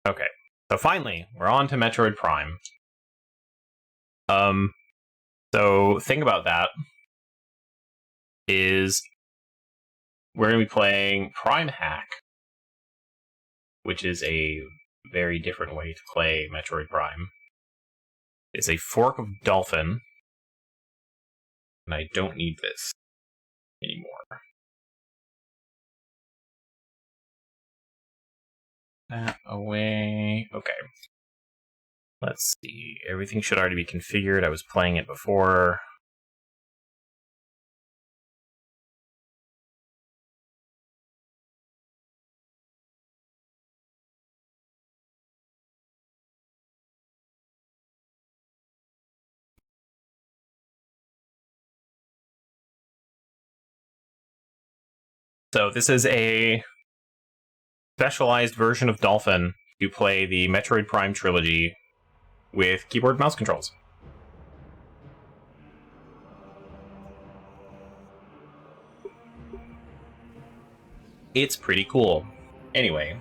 Okay, so finally, we're on to Metroid Prime. So thing about that is we're going to be playing Primehack, which is a very different way to play Metroid Prime. It's a fork of Dolphin, and I don't need this anymore. That away. Okay. Let's see. Everything should already be configured. I was playing it before. So this is a specialized version of Dolphin to play the Metroid Prime trilogy with keyboard and mouse controls. It's pretty cool. Anyway,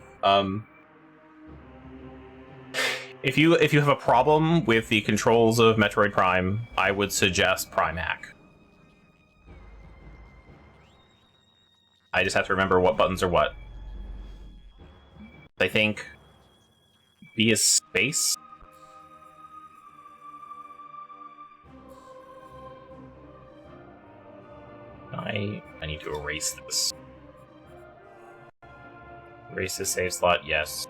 if you have a problem with the controls of Metroid Prime, I would suggest Primehack. I just have to remember what buttons are what. I think B is space. I need to erase this. Erase this save slot, yes.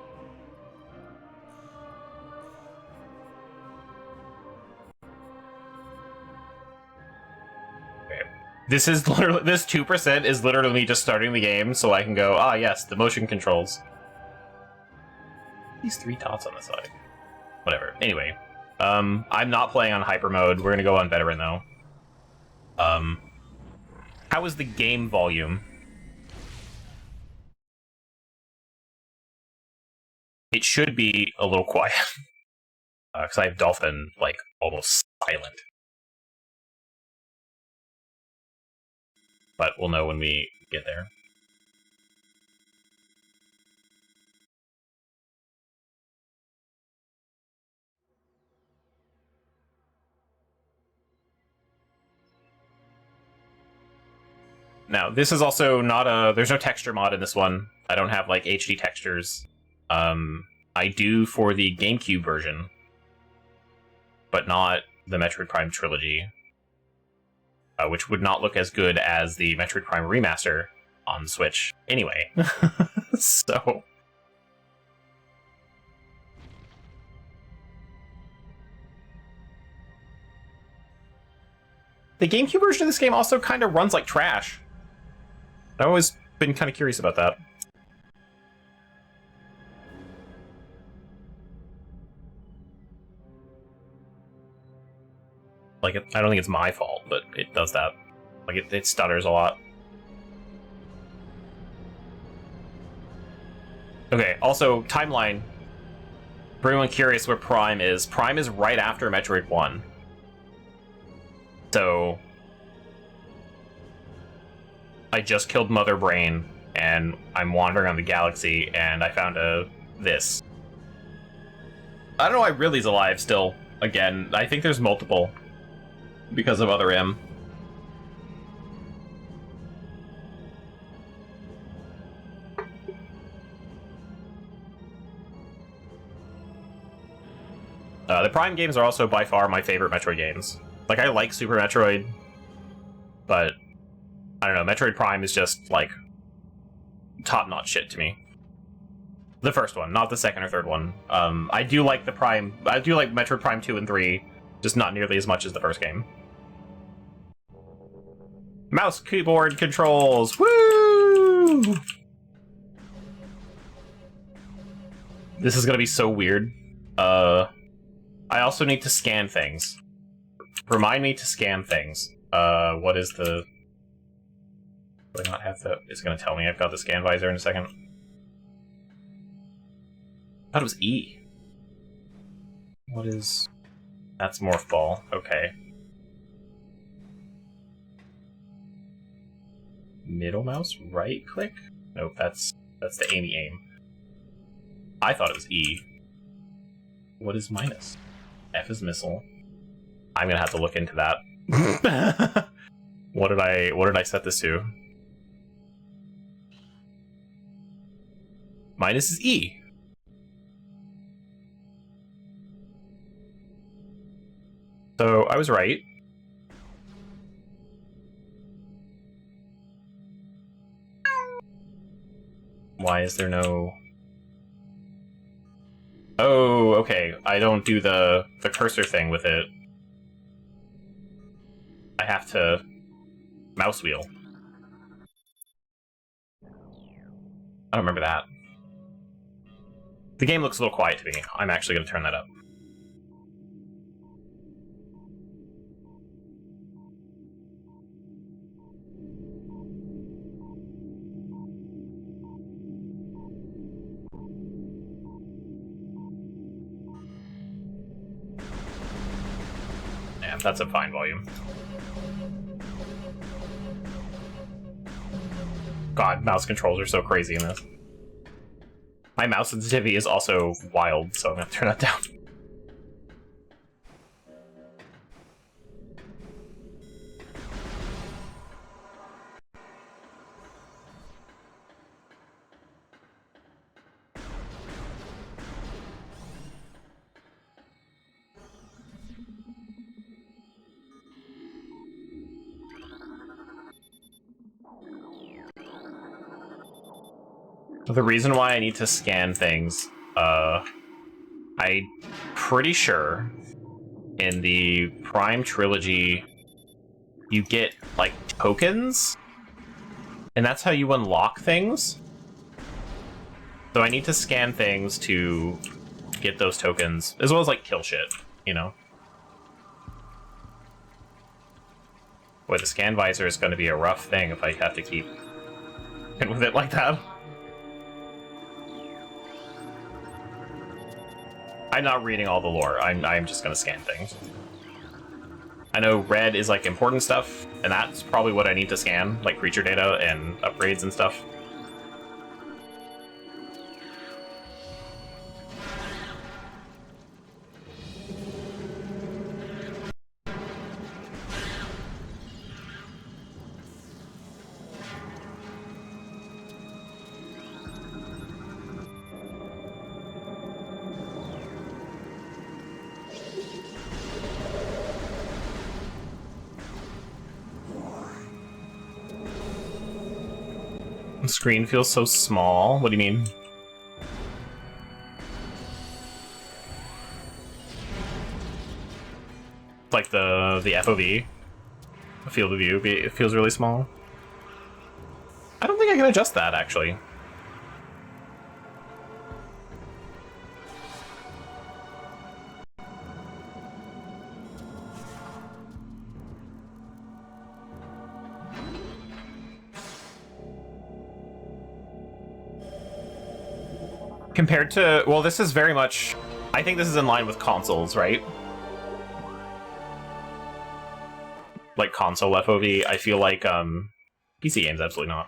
Okay. This is literally, this 2% is literally me just starting the game so I can go, ah yes, the motion controls. These 3 dots on the side. Whatever. Anyway. I'm not playing on hyper mode. We're gonna go on veteran though. How is the game volume? It should be a little quiet. Because I have Dolphin, like, almost silent. But we'll know when we get there. Now, this is also not a... There's no texture mod in this one. I don't have, like, HD textures. I do for the GameCube version. But not the Metroid Prime trilogy. Which would not look as good as the Metroid Prime remaster on Switch. Anyway. So... The GameCube version of this game also kind of runs like trash. I've always been kind of curious about that. Like, I don't think it's my fault, but it does that. Like, it stutters a lot. Okay, also, timeline. For anyone curious where Prime is right after Metroid 1. So... I just killed Mother Brain, and I'm wandering around the galaxy, and I found this. I don't know why Ridley's alive still. Again, I think there's multiple. Because of Other M. The Prime games are also by far my favorite Metroid games. Like, I like Super Metroid, but I don't know, Metroid Prime is just, like, top-notch shit to me. The first one, not the second or third one. I do like Metroid Prime 2 and 3, just not nearly as much as the first game. Mouse keyboard controls! Woo! This is gonna be so weird. I also need to scan things. Remind me to scan things. What is the... Do I not have the... It's gonna tell me I've got the scan visor in a second. I thought it was E. What is... That's Morph Ball. Okay. Middle mouse? Right click? Nope, that's the aim. I thought it was E. What is minus? F is missile. I'm gonna have to look into that. What did I set this to? Minus is E. So I was right. Why is there no... Oh, okay. I don't do the cursor thing with it. I have to mouse wheel. I don't remember that. The game looks a little quiet to me. I'm actually going to turn that up. Yeah, that's a fine volume. God, mouse controls are so crazy in this. My mouse sensitivity is also wild, so I'm gonna turn that down. The reason why I need to scan things, I'm pretty sure in the Prime trilogy you get, like, tokens? And that's how you unlock things? So I need to scan things to get those tokens, as well as, like, kill shit, you know? Boy, the scan visor is going to be a rough thing if I have to keep in with it like that. I'm not reading all the lore. I'm just gonna scan things. I know red is like important stuff, and that's probably what I need to scan, like creature data and upgrades and stuff. The screen feels so small. What do you mean? Like the FOV, the field of view, it feels really small. I don't think I can adjust that, actually. Compared to, well, this is very much, I think this is in line with consoles, right? Like console FOV, I feel like PC games absolutely not.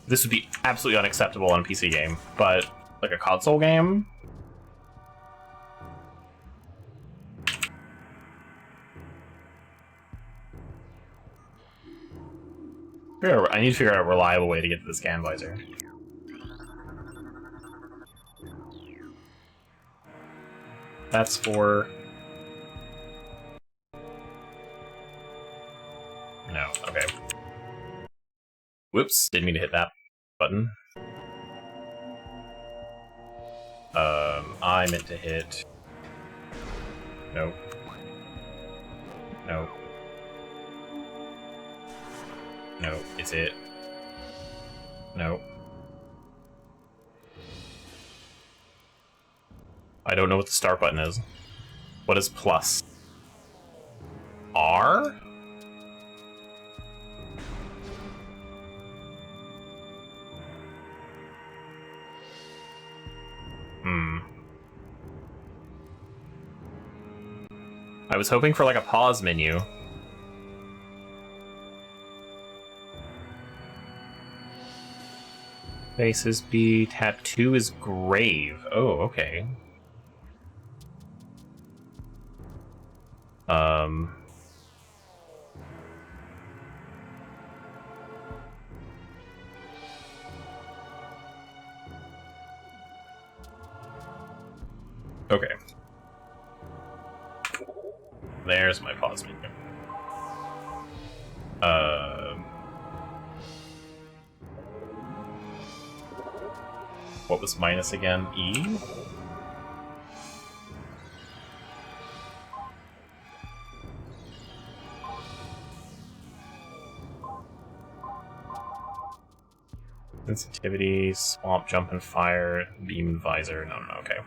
This would be absolutely unacceptable on a PC game, but like a console game? I need to figure out a reliable way to get to the scan visor. That's for... No, okay. Whoops, didn't mean to hit that button. I meant to hit... Nope. Nope. Nope, it's it. Nope. I don't know what the start button is. What is plus? R? I was hoping for like a pause menu. Base is B, tattoo is grave. Oh, okay. Okay. There's my pause menu. What was minus again? E? Sensitivity, swamp, jump and fire, beam, visor. No, okay.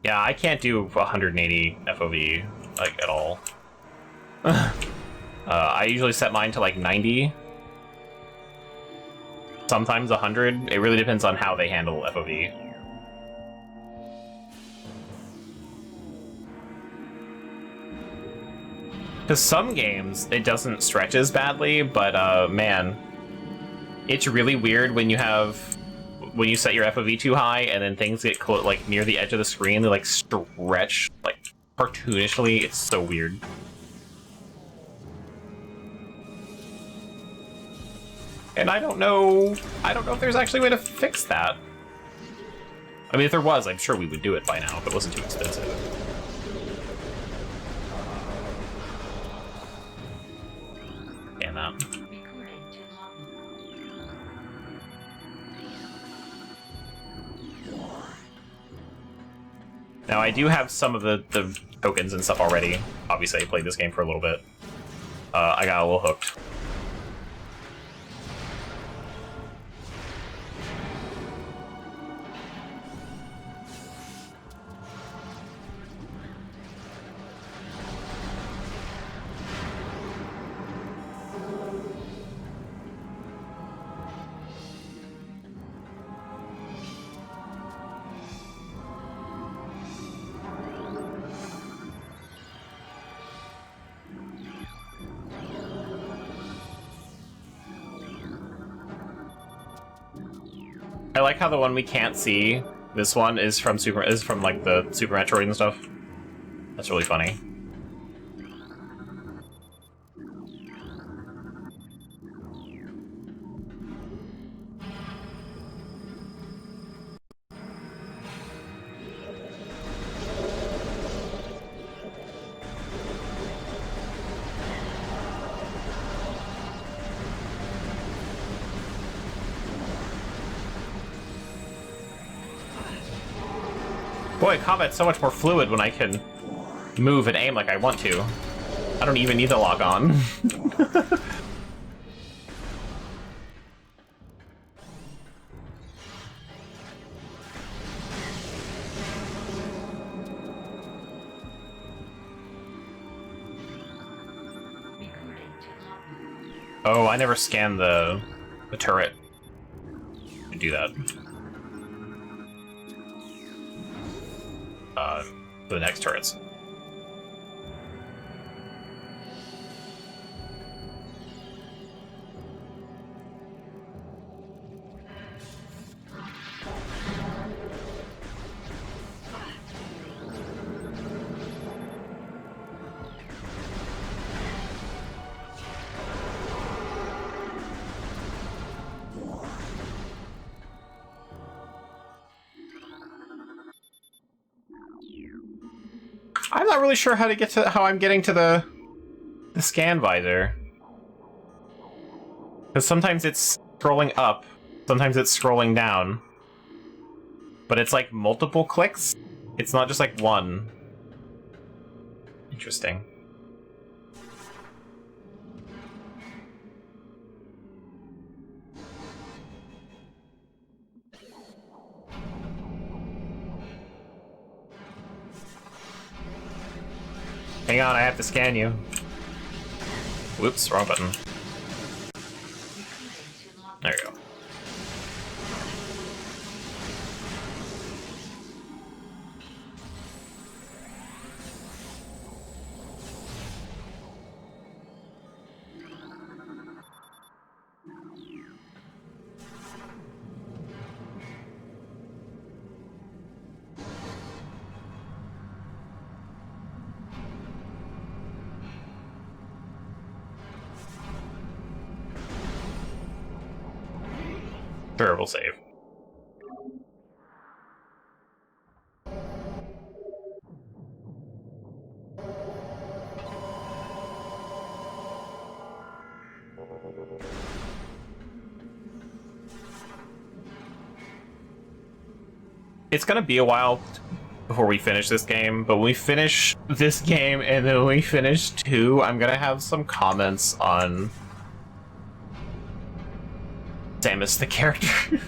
Yeah, I can't do 180 FOV, like, at all. I usually set mine to, like, 90. Sometimes 100. It really depends on how they handle FOV. Because some games, it doesn't stretch as badly, but, man, it's really weird when you set your FOV too high, and then things get like near the edge of the screen, they like stretch like cartoonishly. It's so weird. And I don't know if there's actually a way to fix that. I mean, if there was, I'm sure we would do it by now if it wasn't too expensive. And that. Now, I do have some of the tokens and stuff already. Obviously, I played this game for a little bit. I got a little hooked. I like how the one we can't see, this one is from like the Super Metroid and stuff. That's really funny. Boy, combat's so much more fluid when I can move and aim like I want to. I don't even need to log on. Oh, I never scanned the turret. I do that. For the next turrets. I'm not really sure how I'm getting to the scan visor. Because sometimes it's scrolling up, sometimes it's scrolling down. But it's like multiple clicks. It's not just like one. Interesting. Hang on, I have to scan you. Whoops, wrong button. There you go. Sure, we'll save. It's gonna be a while before we finish this game, but when we finish this game and then we finish 2, I'm gonna have some comments on Samus the character.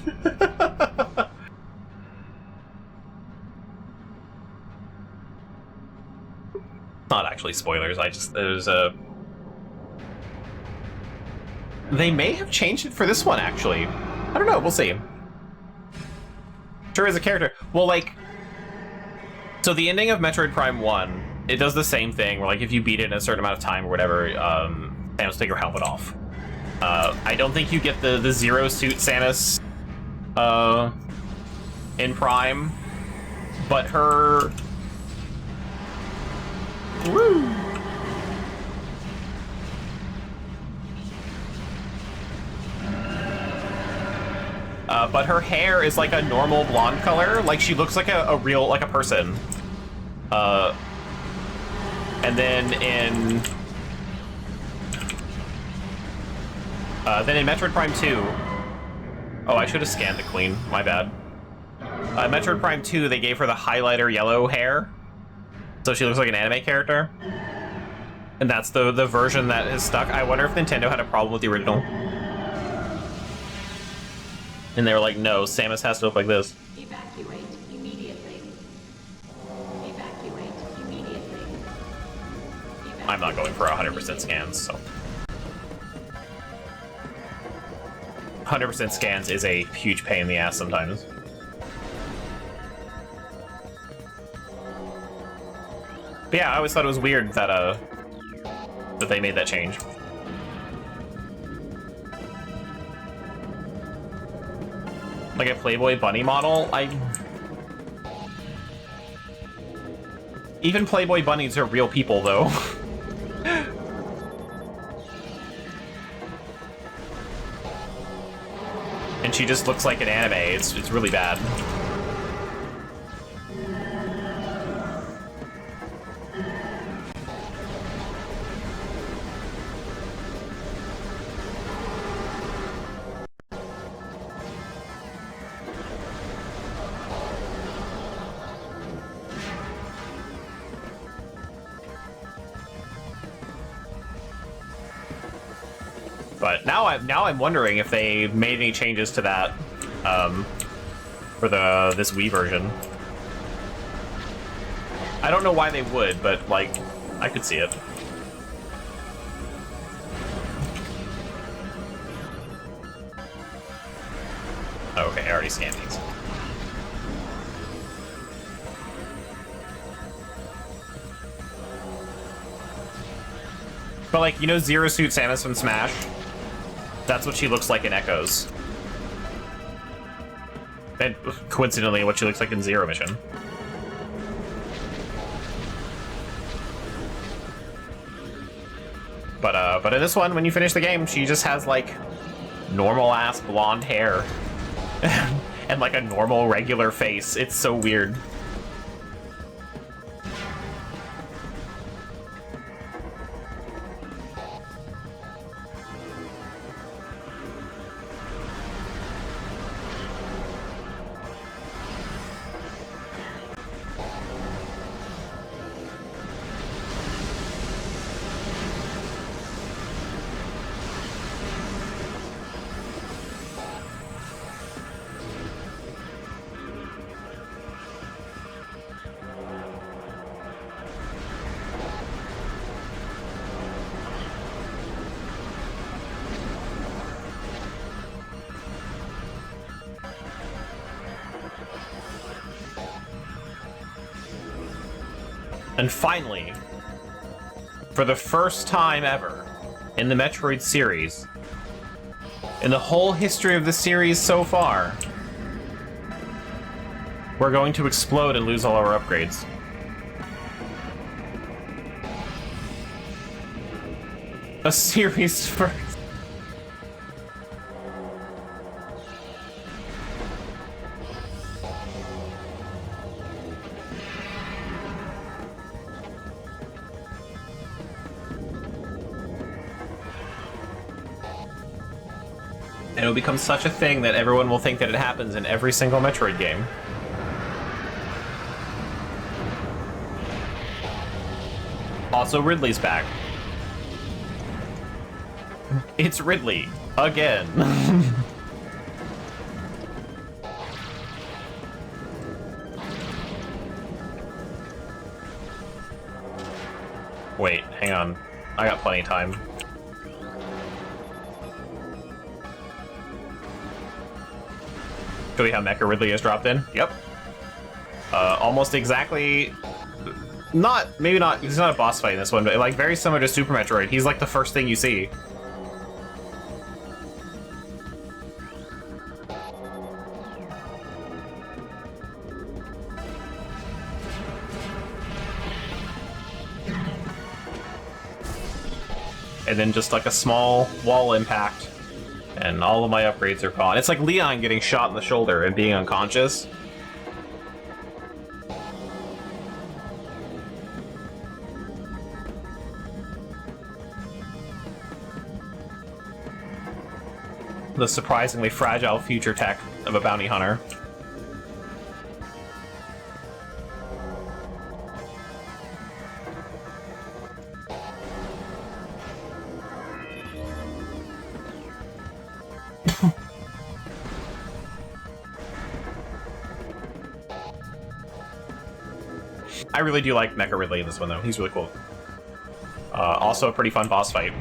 Not actually spoilers, there's a... They may have changed it for this one, actually. I don't know, we'll see. Sure, as a character. Well, like... So the ending of Metroid Prime 1, it does the same thing, where, like, if you beat it in a certain amount of time or whatever, Samus take her helmet off. I don't think you get the Zero Suit Samus, in Prime, but her... Woo! But her hair is like a normal blonde color, like she looks like a real, like a person. And then in Metroid Prime 2, oh, I should have scanned the Queen, my bad. Metroid Prime 2, they gave her the highlighter yellow hair, so she looks like an anime character. And that's the version that is stuck. I wonder if Nintendo had a problem with the original. And they were like, no, Samus has to look like this. Evacuate immediately. Evacuate immediately. I'm not going for 100% scans, so. 100% scans is a huge pain in the ass sometimes. But yeah, I always thought it was weird that that they made that change. Like a Playboy bunny model, even Playboy bunnies are real people, though. And she just looks like an anime. It's really bad. But now I'm wondering if they made any changes to that for this Wii version. I don't know why they would, but like I could see it. Okay, I already scanned these. But like, you know Zero Suit Samus from Smash? That's what she looks like in Echoes. And coincidentally, what she looks like in Zero Mission. But in this one, when you finish the game, she just has like normal ass blonde hair and like a normal regular face. It's so weird. And finally, for the first time ever in the Metroid series, in the whole history of the series so far, we're going to explode and lose all our upgrades. A series first. And it'll become such a thing that everyone will think that it happens in every single Metroid game. Also, Ridley's back. It's Ridley. Again. Wait, hang on. I got plenty of time. Show you how Mecha Ridley has dropped in? Yep. Almost exactly... maybe not, he's not a boss fight in this one, but like very similar to Super Metroid. He's like the first thing you see. And then just like a small wall impact, and all of my upgrades are gone. It's like Leon getting shot in the shoulder and being unconscious. The surprisingly fragile future tech of a bounty hunter. I really do like Mecha Ridley in this one, though. He's really cool. Also a pretty fun boss fight.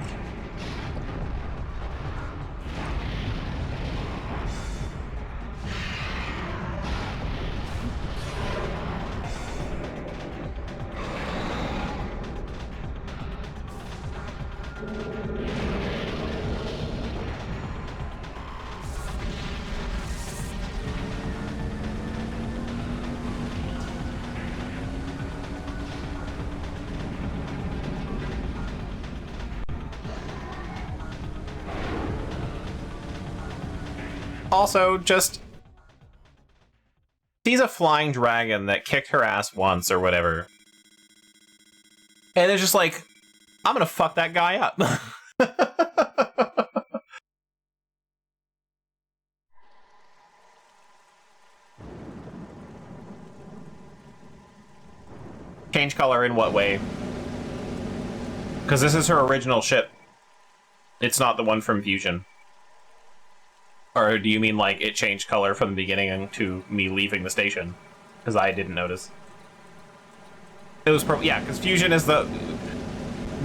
Also, just... sees a flying dragon that kicked her ass once or whatever. And it's just like, I'm gonna fuck that guy up. Change color in what way? Because this is her original ship. It's not the one from Fusion. Or do you mean, like, it changed color from the beginning to me leaving the station? Because I didn't notice. It was yeah, because Fusion is the...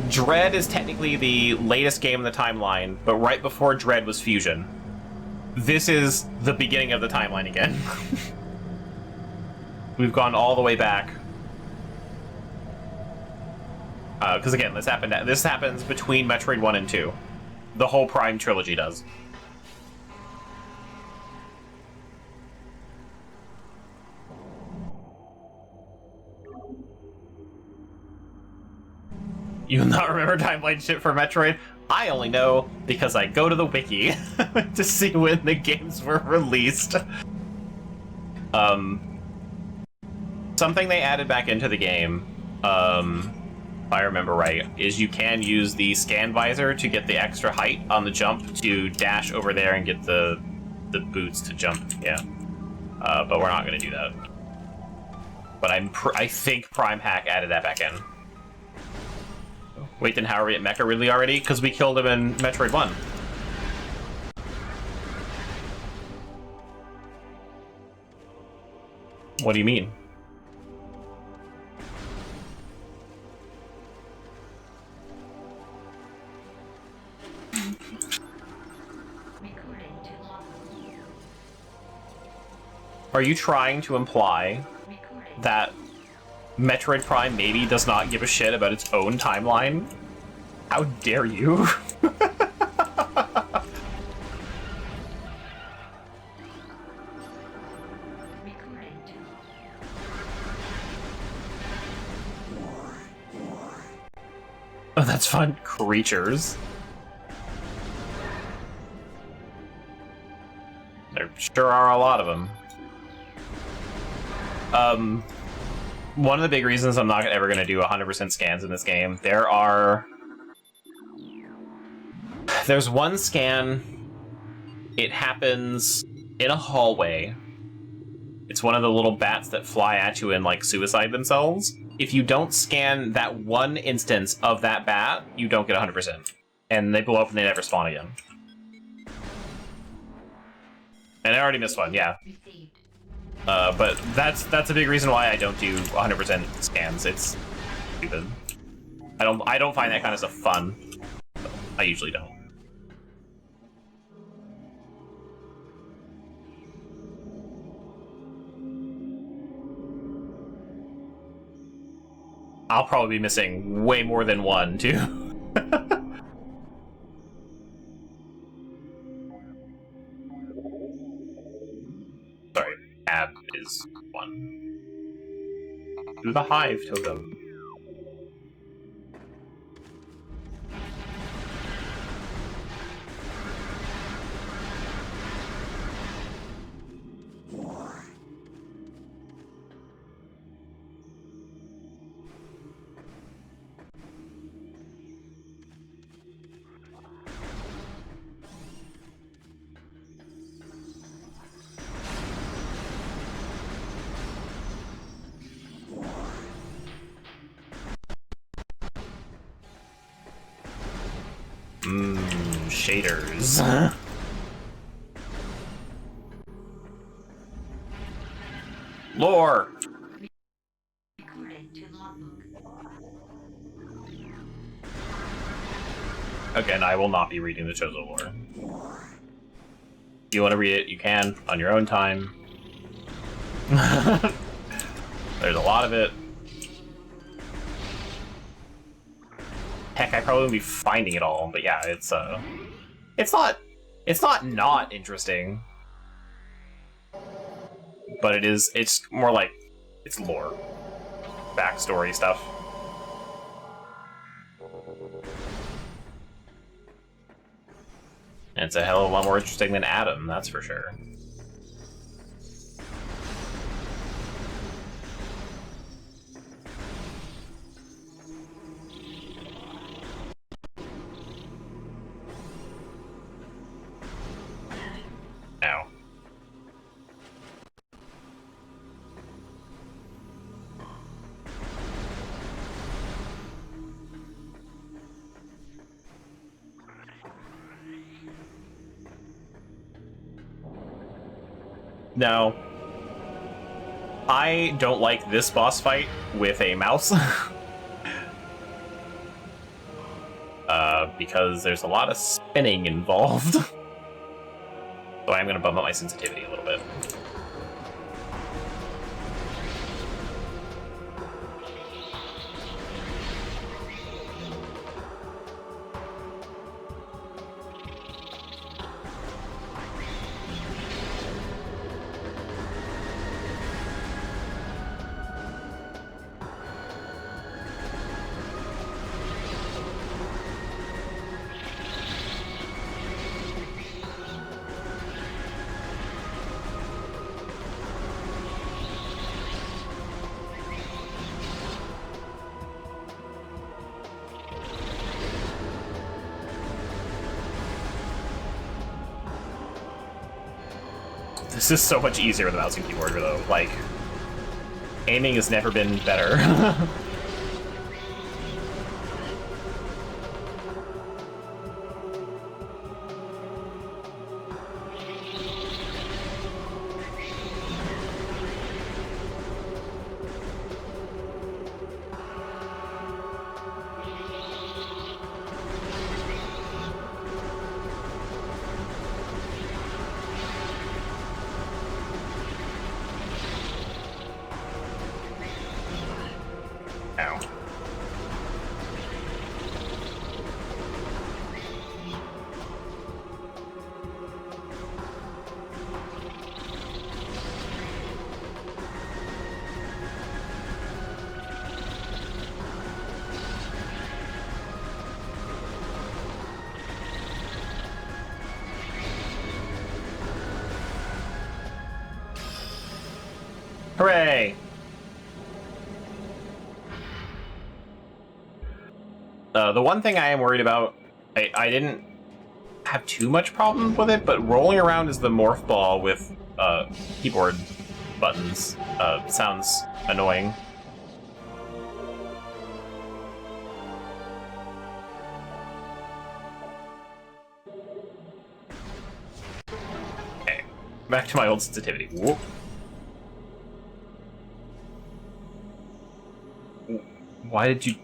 Dread is technically the latest game in the timeline, but right before Dread was Fusion. This is the beginning of the timeline again. We've gone all the way back. Because again, this happens between Metroid 1 and 2. The whole Prime trilogy does. You not remember timeline shit for Metroid? I only know because I go to the wiki to see when the games were released. Something they added back into the game, if I remember right, is you can use the scan visor to get the extra height on the jump to dash over there and get the boots to jump. Yeah, but we're not gonna do that. But I think Primehack added that back in. Wait, then how are we at Mecha Ridley already? Because we killed him in Metroid 1. What do you mean? Are you trying to imply that Metroid Prime maybe does not give a shit about its own timeline? How dare you? Oh, that's fun. Creatures. There sure are a lot of them. One of the big reasons I'm not ever going to do 100% scans in this game, there's one scan It happens in a hallway. It's one of the little bats that fly at you and, like, suicide themselves. If you don't scan that one instance of that bat, you don't get 100%. And they blow up and they never spawn again. And I already missed one, yeah. But that's a big reason why I don't do 100% scans. It's stupid. I don't find that kind of stuff fun. I usually don't. I'll probably be missing way more than one, too. Sorry, Ab is one. Do the hive totem. Shaders. Lore! Again, I will not be reading the Chozo lore. If you want to read it, you can, on your own time. There's a lot of it. Heck, I probably won't be finding it all, but yeah, it's not interesting. But it's more like, it's lore. Backstory stuff. And it's a hell of a lot more interesting than Adam, that's for sure. Now. Now, I don't like this boss fight with a mouse. Because there's a lot of spinning involved. So I'm gonna bump up my sensitivity a little bit. This is so much easier with a mouse and keyboard, though. Like, aiming has never been better. Ow. Hooray! The one thing I am worried about, I didn't have too much problem with it, but rolling around as the morph ball with keyboard buttons sounds annoying. Okay, back to my old sensitivity. Whoop. Why did you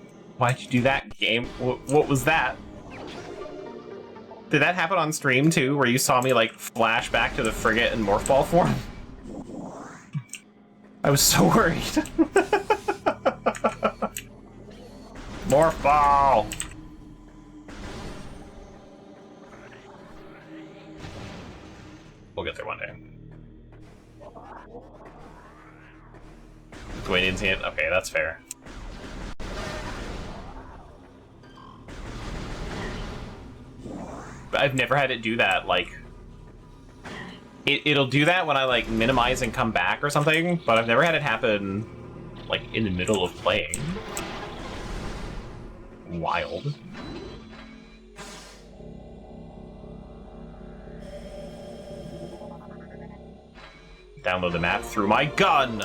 do that, game? What was that? Did that happen on stream too, where you saw me like flash back to the frigate in morph ball form? I was so worried. Morph ball! We'll get there one day. Wait, didn't see it? Okay, that's fair. I've never had it do that, like... It'll do that when I, like, minimize and come back or something, but I've never had it happen, like, in the middle of playing. Wild. Download the map through my gun!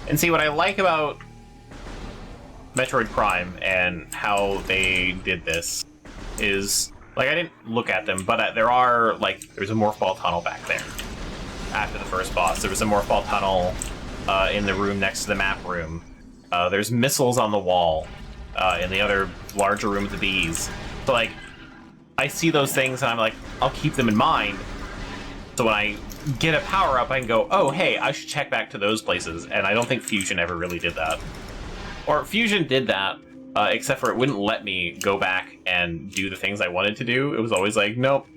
And see, what I like about Metroid Prime and how they did this is, like, I didn't look at them, but there are, like, there's a morph ball tunnel back there. After the first boss, there was a morph ball tunnel in the room next to the map room. There's missiles on the wall in the other larger room with the bees. So, like, I see those things and I'm like, I'll keep them in mind. So when I get a power-up, I can go, oh, hey, I should check back to those places, and I don't think Fusion ever really did that. Or Fusion did that, except for it wouldn't let me go back and do the things I wanted to do. It was always like, nope,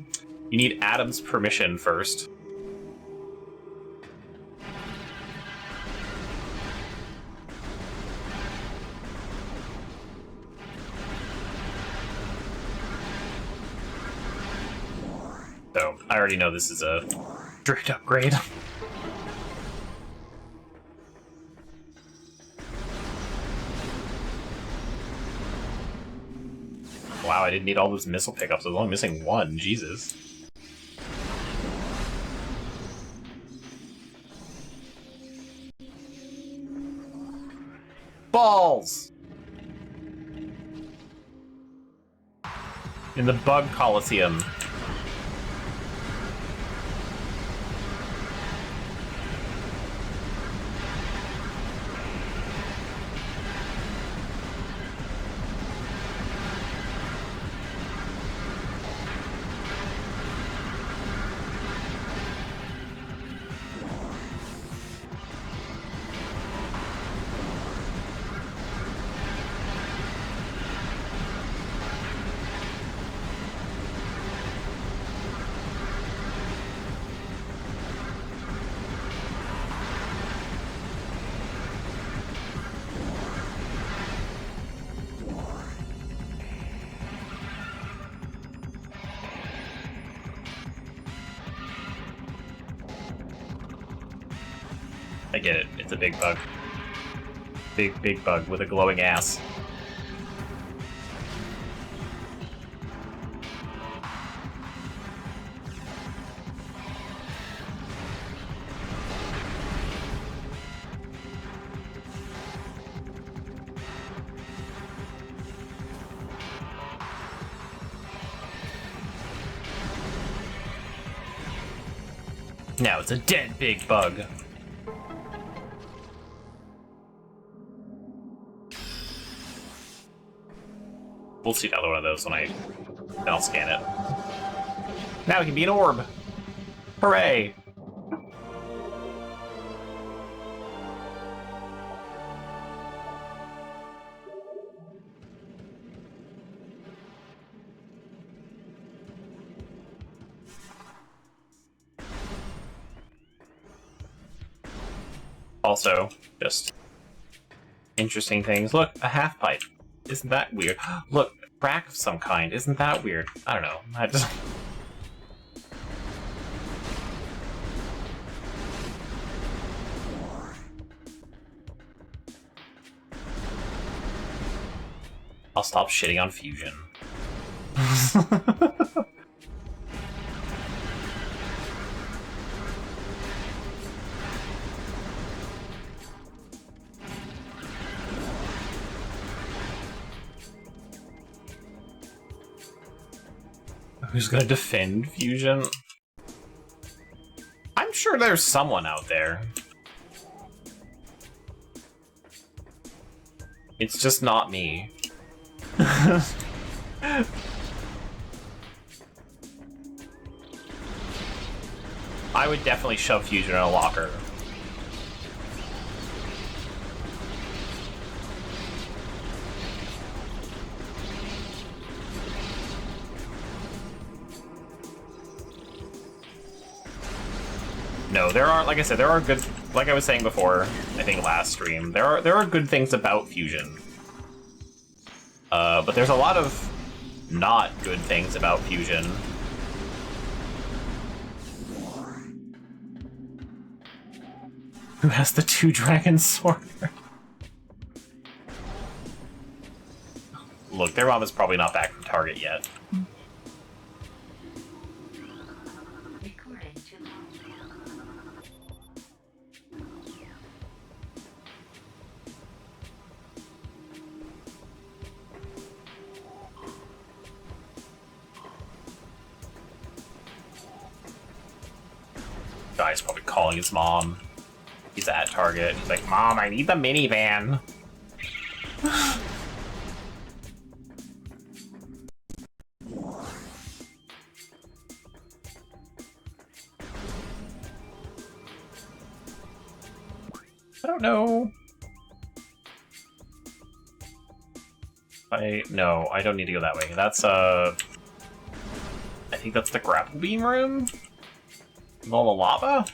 you need Adam's permission first. So, I already know this is a drift upgrade. Wow, I didn't need all those missile pickups. I was only missing one. Jesus. Balls! In the Bug Coliseum. I get it. It's a big bug. Big bug with a glowing ass. Now it's a dead big bug. We'll see another one of those when then I'll scan it. Now it can be an orb! Hooray! Also, just interesting things. Look, a half pipe. Isn't that weird? Look, a crack of some kind. Isn't that weird? I don't know. I just... I'll stop shitting on Fusion. Who's gonna defend Fusion? I'm sure there's someone out there. It's just not me. I would definitely shove Fusion in a locker. No, there are, like I said, there are good, like I was saying before, I think last stream, there are good things about Fusion. But there's a lot of not good things about Fusion. Who has the 2-dragon sword? Look, their mom is probably not back from Target yet. Guy's probably calling his mom. He's at Target. He's like, Mom, I need the minivan. I don't know. No, I don't need to go that way. That's, I think that's the grapple beam room? With all the lava?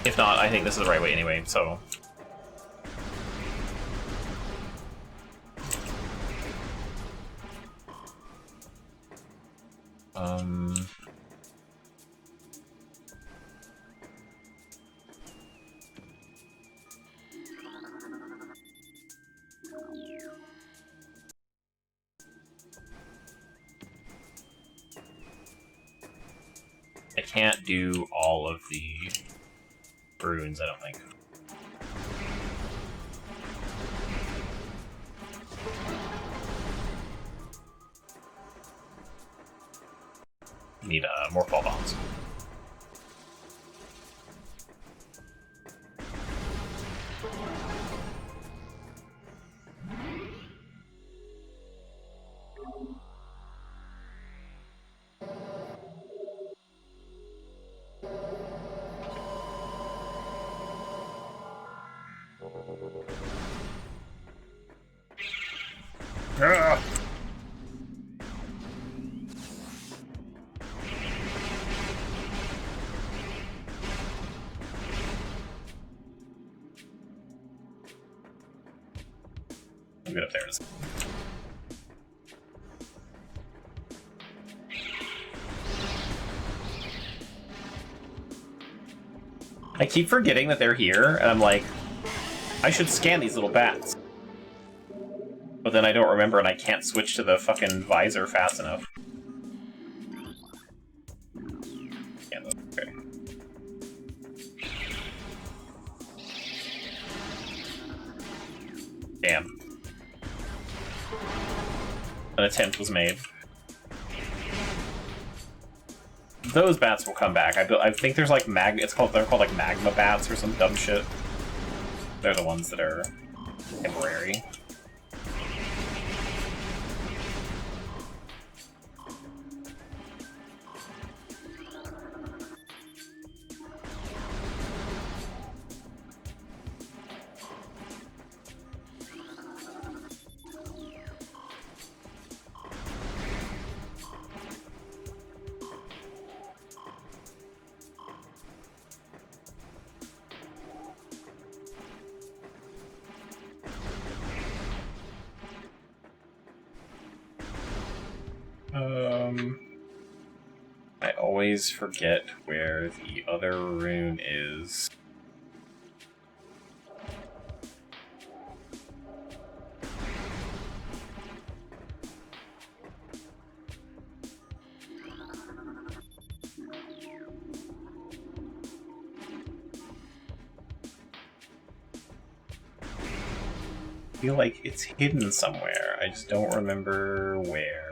If not, I think this is the right way anyway, so... I can't do all of the runes, I don't think. Need more fall bombs. I'll get up there in a second. I keep forgetting that they're here, and I'm like, I should scan these little bats. But then I don't remember, and I can't switch to the fucking visor fast enough. Yeah, okay. Damn. An attempt was made. Those bats will come back. I think there's like they're called like magma bats or some dumb shit. They're the ones that are temporary. I always forget where the other rune is. I feel like it's hidden somewhere. I just don't remember where.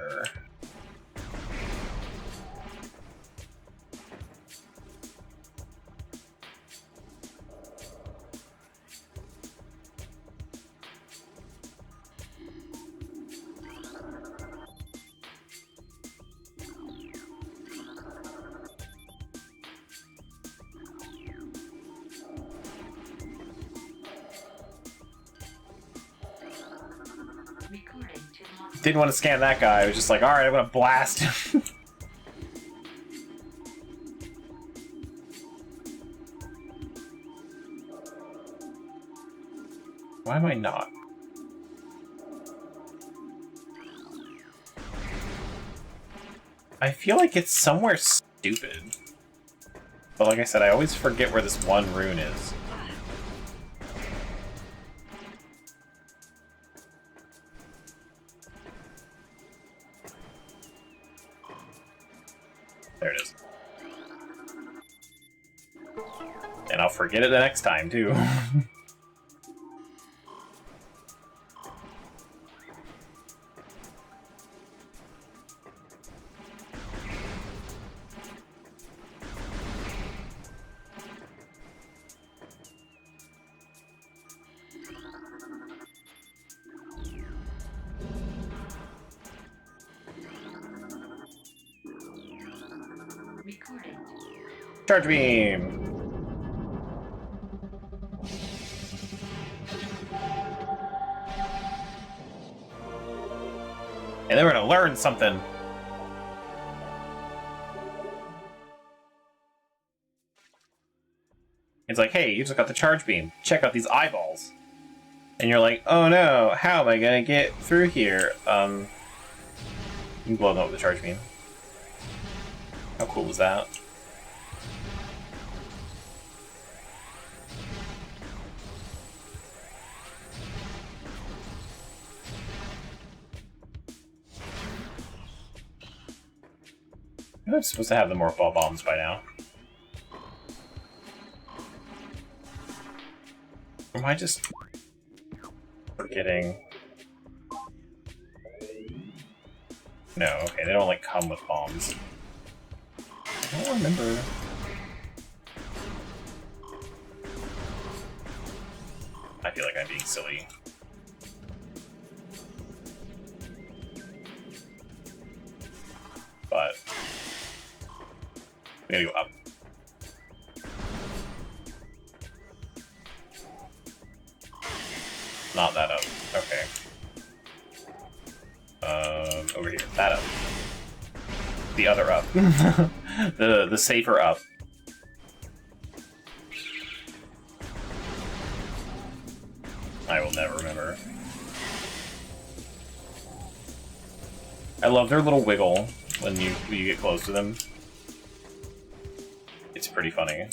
Didn't want to scan that guy. I was just like, alright, I'm gonna blast him. Why am I not? I feel like it's somewhere stupid. But like I said, I always forget where this one rune is. There it is. And I'll forget it the next time, too. Charge beam! And then we're gonna learn something. It's like, hey, you just got the charge beam. Check out these eyeballs. And you're like, oh no, how am I gonna get through here? You can blow them up with the charge beam. How cool was that? I'm supposed to have the more ball bombs by now. Am I just forgetting? No, okay, they don't like come with bombs. I don't remember. I feel like I'm being silly. But we gotta go up. Not that up. Okay. Over here. That up. The other up. the safer up. I will never remember. I love their little wiggle when you get close to them. It's pretty funny.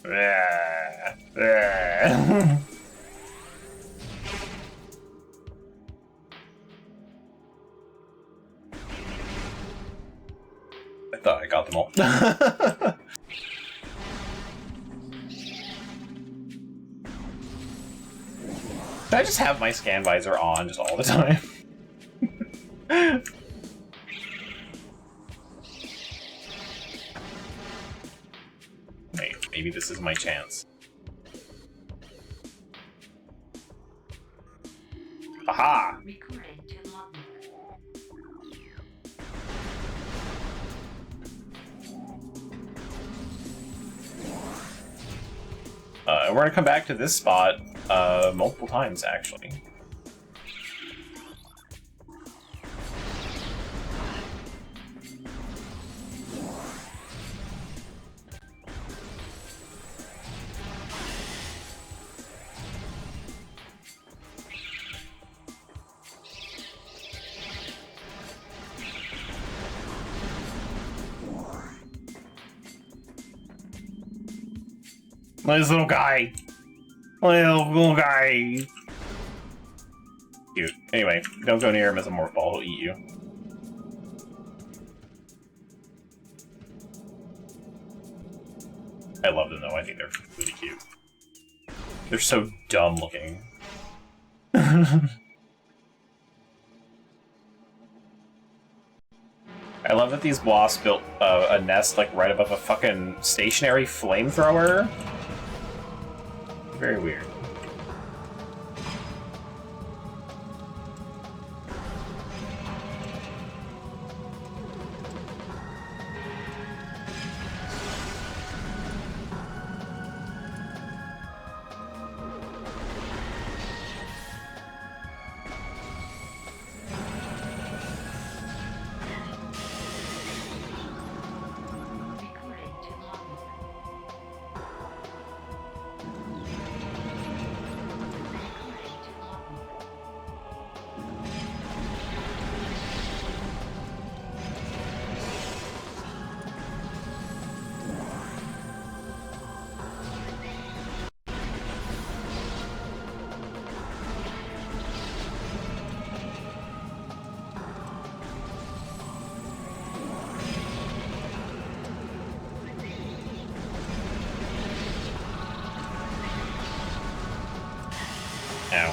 I thought I got them all. Should I just have my scan visor on just all the time? Wait, maybe this is my chance. Aha! We're gonna come back to this spot multiple times, actually. This little guy. Little guy. Cute. Anyway, don't go near him as a morph ball. He'll eat you. I love them though. I think they're really cute. They're so dumb looking. I love that these wasps built a nest like right above a fucking stationary flamethrower. Very weird. Ow.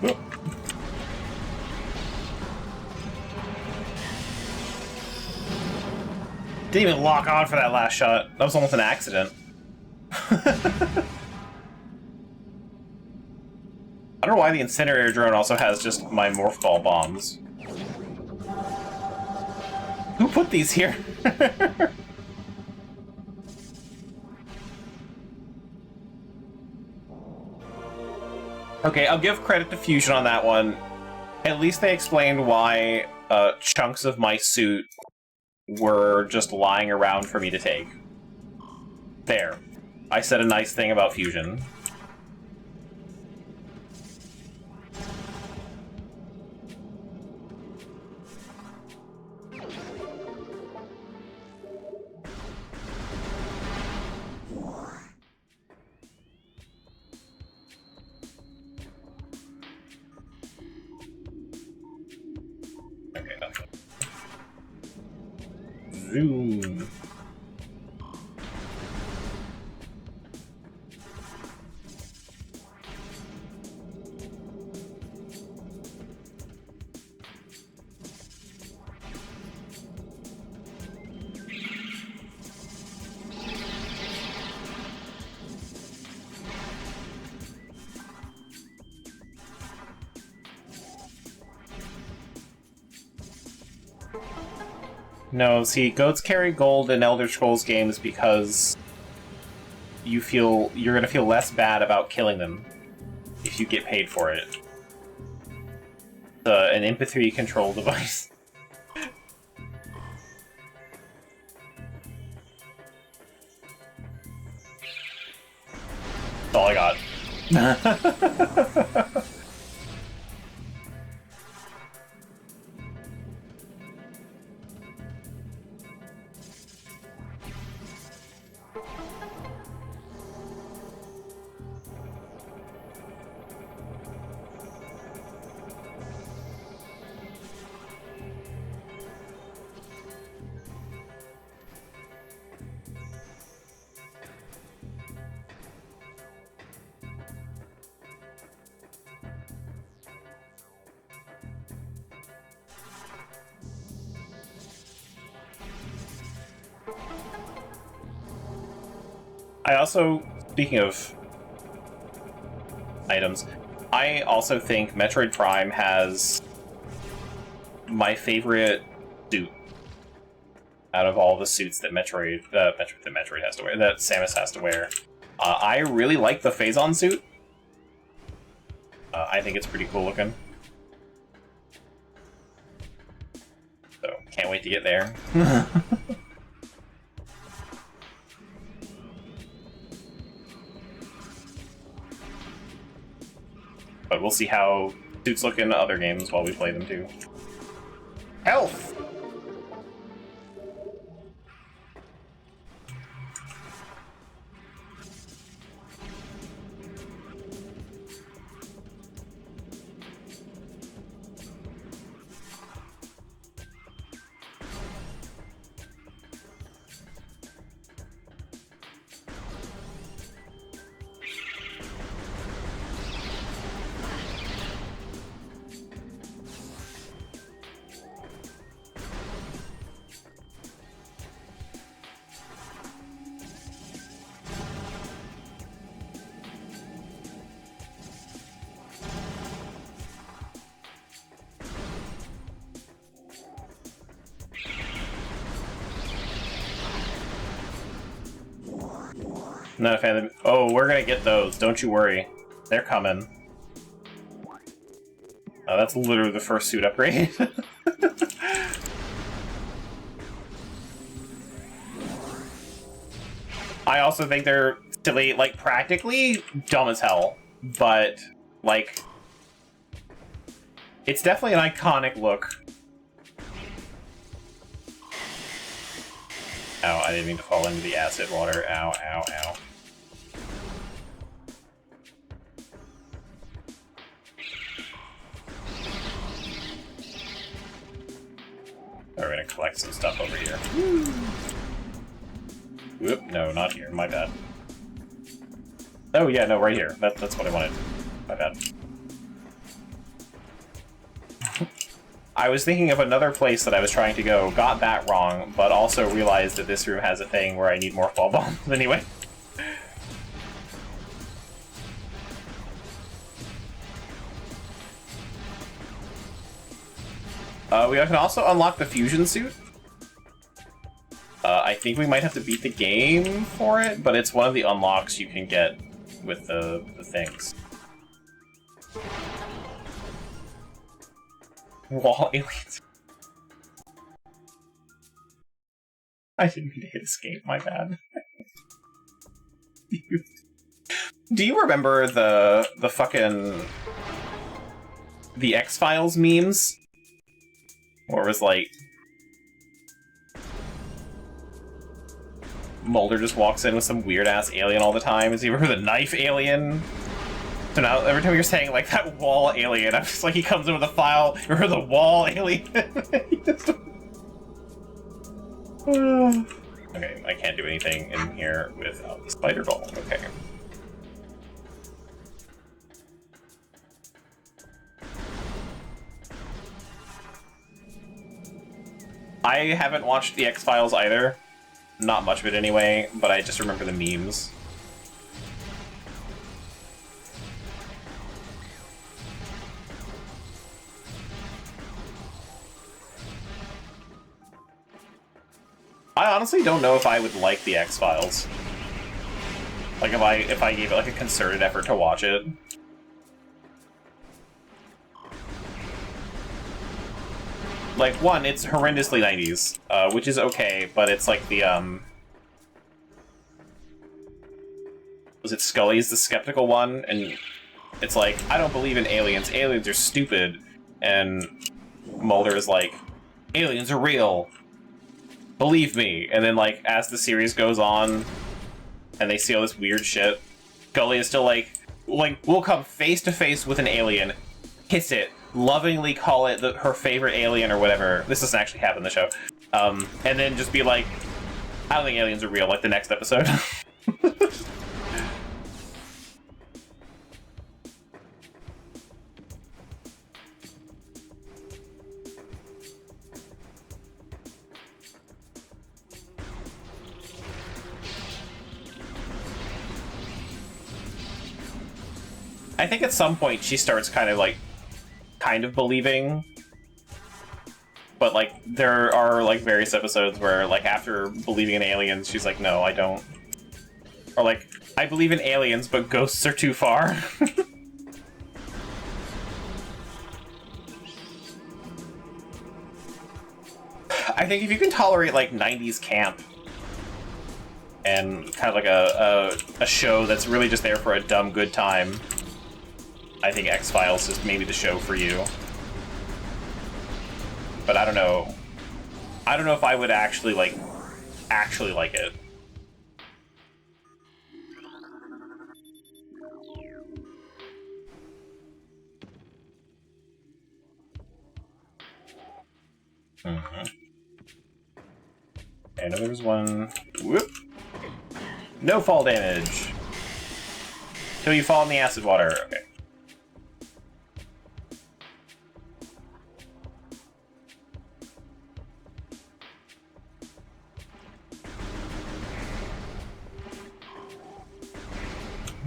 Whoop. Didn't even lock on for that last shot. That was almost an accident. I don't know why the incinerator drone also has just my morph ball bombs. Who put these here? Okay, I'll give credit to Fusion on that one. At least they explained why chunks of my suit were just lying around for me to take. There. I said a nice thing about Fusion. Okay, that's it. Zoom. No, see, goats carry gold in Elder Scrolls games because you're gonna feel less bad about killing them if you get paid for it. An empathy control device. That's all I got. I also, speaking of items, I also think Metroid Prime has my favorite suit out of all the suits that Metroid has to wear, that Samus has to wear. I really like the Phazon suit. I think it's pretty cool looking. So, can't wait to get there. we'll see how suits look in other games while we play them too. Health! Not a fan of them. Oh, we're gonna get those. Don't you worry. They're coming. Oh, that's literally the first suit upgrade. I also think they're silly, like, practically dumb as hell. But, like, it's definitely an iconic look. Ow, I didn't mean to fall into the acid water. Ow, ow, ow. We're gonna collect some stuff over here. Whoop, no, not here. My bad. Oh yeah, no, right here. That's what I wanted. My bad. I was thinking of another place that I was trying to go, got that wrong, but also realized that this room has a thing where I need more fall bombs anyway. We can also unlock the fusion suit. I think we might have to beat the game for it, but it's one of the unlocks you can get with the things. Wall aliens. I didn't mean to hit escape, my bad. Do you remember the fucking... the X-Files memes? Where it was like... Mulder just walks in with some weird-ass alien all the time. Is he remember the knife alien? So now, every time you're saying, like, that wall alien, I'm just like, he comes in with a file, remember the wall alien? Okay, I can't do anything in here without the spider ball. Okay. I haven't watched the X-Files either. Not much of it anyway, but I just remember the memes. I honestly don't know if I would like the X-Files. Like, if I gave it, like, a concerted effort to watch it. Like, one, it's horrendously 90s, which is okay, but it's like the, was it Scully's the skeptical one? And it's like, I don't believe in aliens. Aliens are stupid. And Mulder is like, aliens are real. Believe me. And then, like, as the series goes on, and they see all this weird shit, Scully is still like, we'll come face to face with an alien, kiss it, lovingly call it her favorite alien or whatever. This doesn't actually happen in the show. And then just be like, I don't think aliens are real, like the next episode. I think at some point she starts kind of believing, but like there are like various episodes where like after believing in aliens she's like, no, I don't, or like, I believe in aliens but ghosts are too far. I think if you can tolerate like 90s camp and kind of like a show that's really just there for a dumb good time, I think X-Files is maybe the show for you. But I don't know. I don't know if I would actually like it. And there was one. Whoop. No fall damage. Till you fall in the acid water. Okay.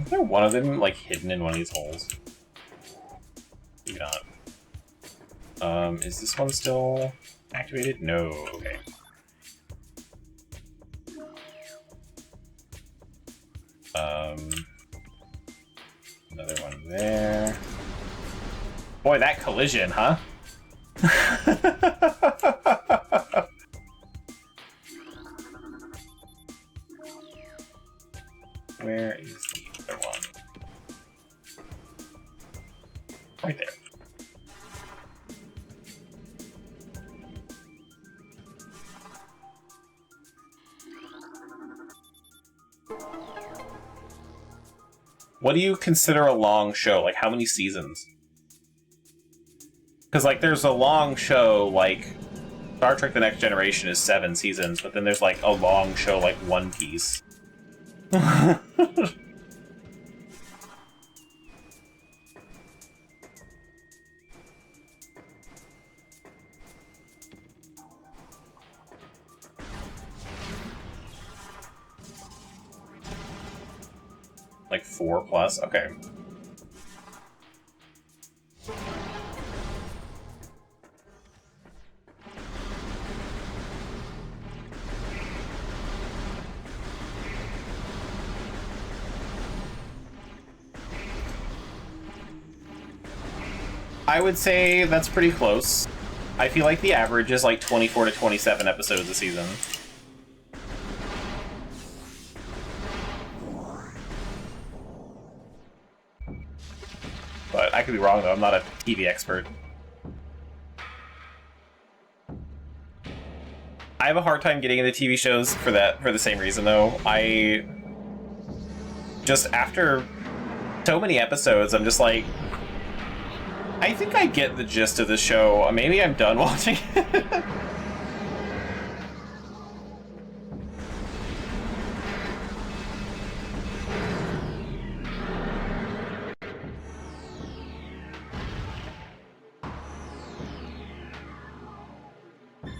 Is there one of them like hidden in one of these holes? Maybe not. Is this one still activated? No. Okay. Another one there. Boy, that collision, huh? Where is the other one? Right there. What do you consider a long show? Like, how many seasons? Because, like, there's a long show, like, Star Trek The Next Generation is 7 seasons, but then there's, like, a long show like One Piece. Like 4 plus? Okay. I would say that's pretty close. I feel like the average is like 24 to 27 episodes a season. But I could be wrong, though. I'm not a TV expert. I have a hard time getting into TV shows for the same reason, though. I just, after so many episodes, I'm just like, I think I get the gist of the show. Maybe I'm done watching it.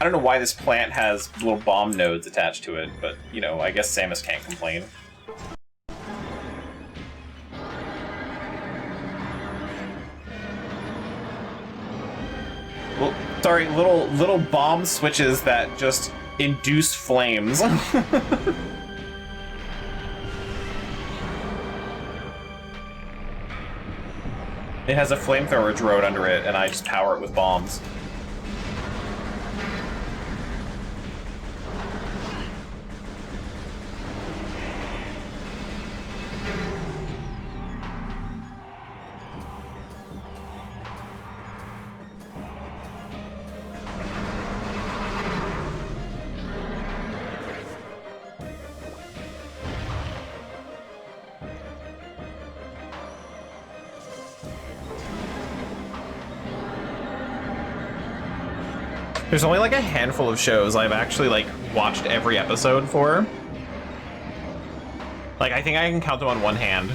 I don't know why this plant has little bomb nodes attached to it, but, you know, I guess Samus can't complain. Well, sorry, little bomb switches that just induce flames. It has a flamethrower droid under it, and I just power it with bombs. There's only like a handful of shows I've actually like watched every episode for. Like, I think I can count them on one hand.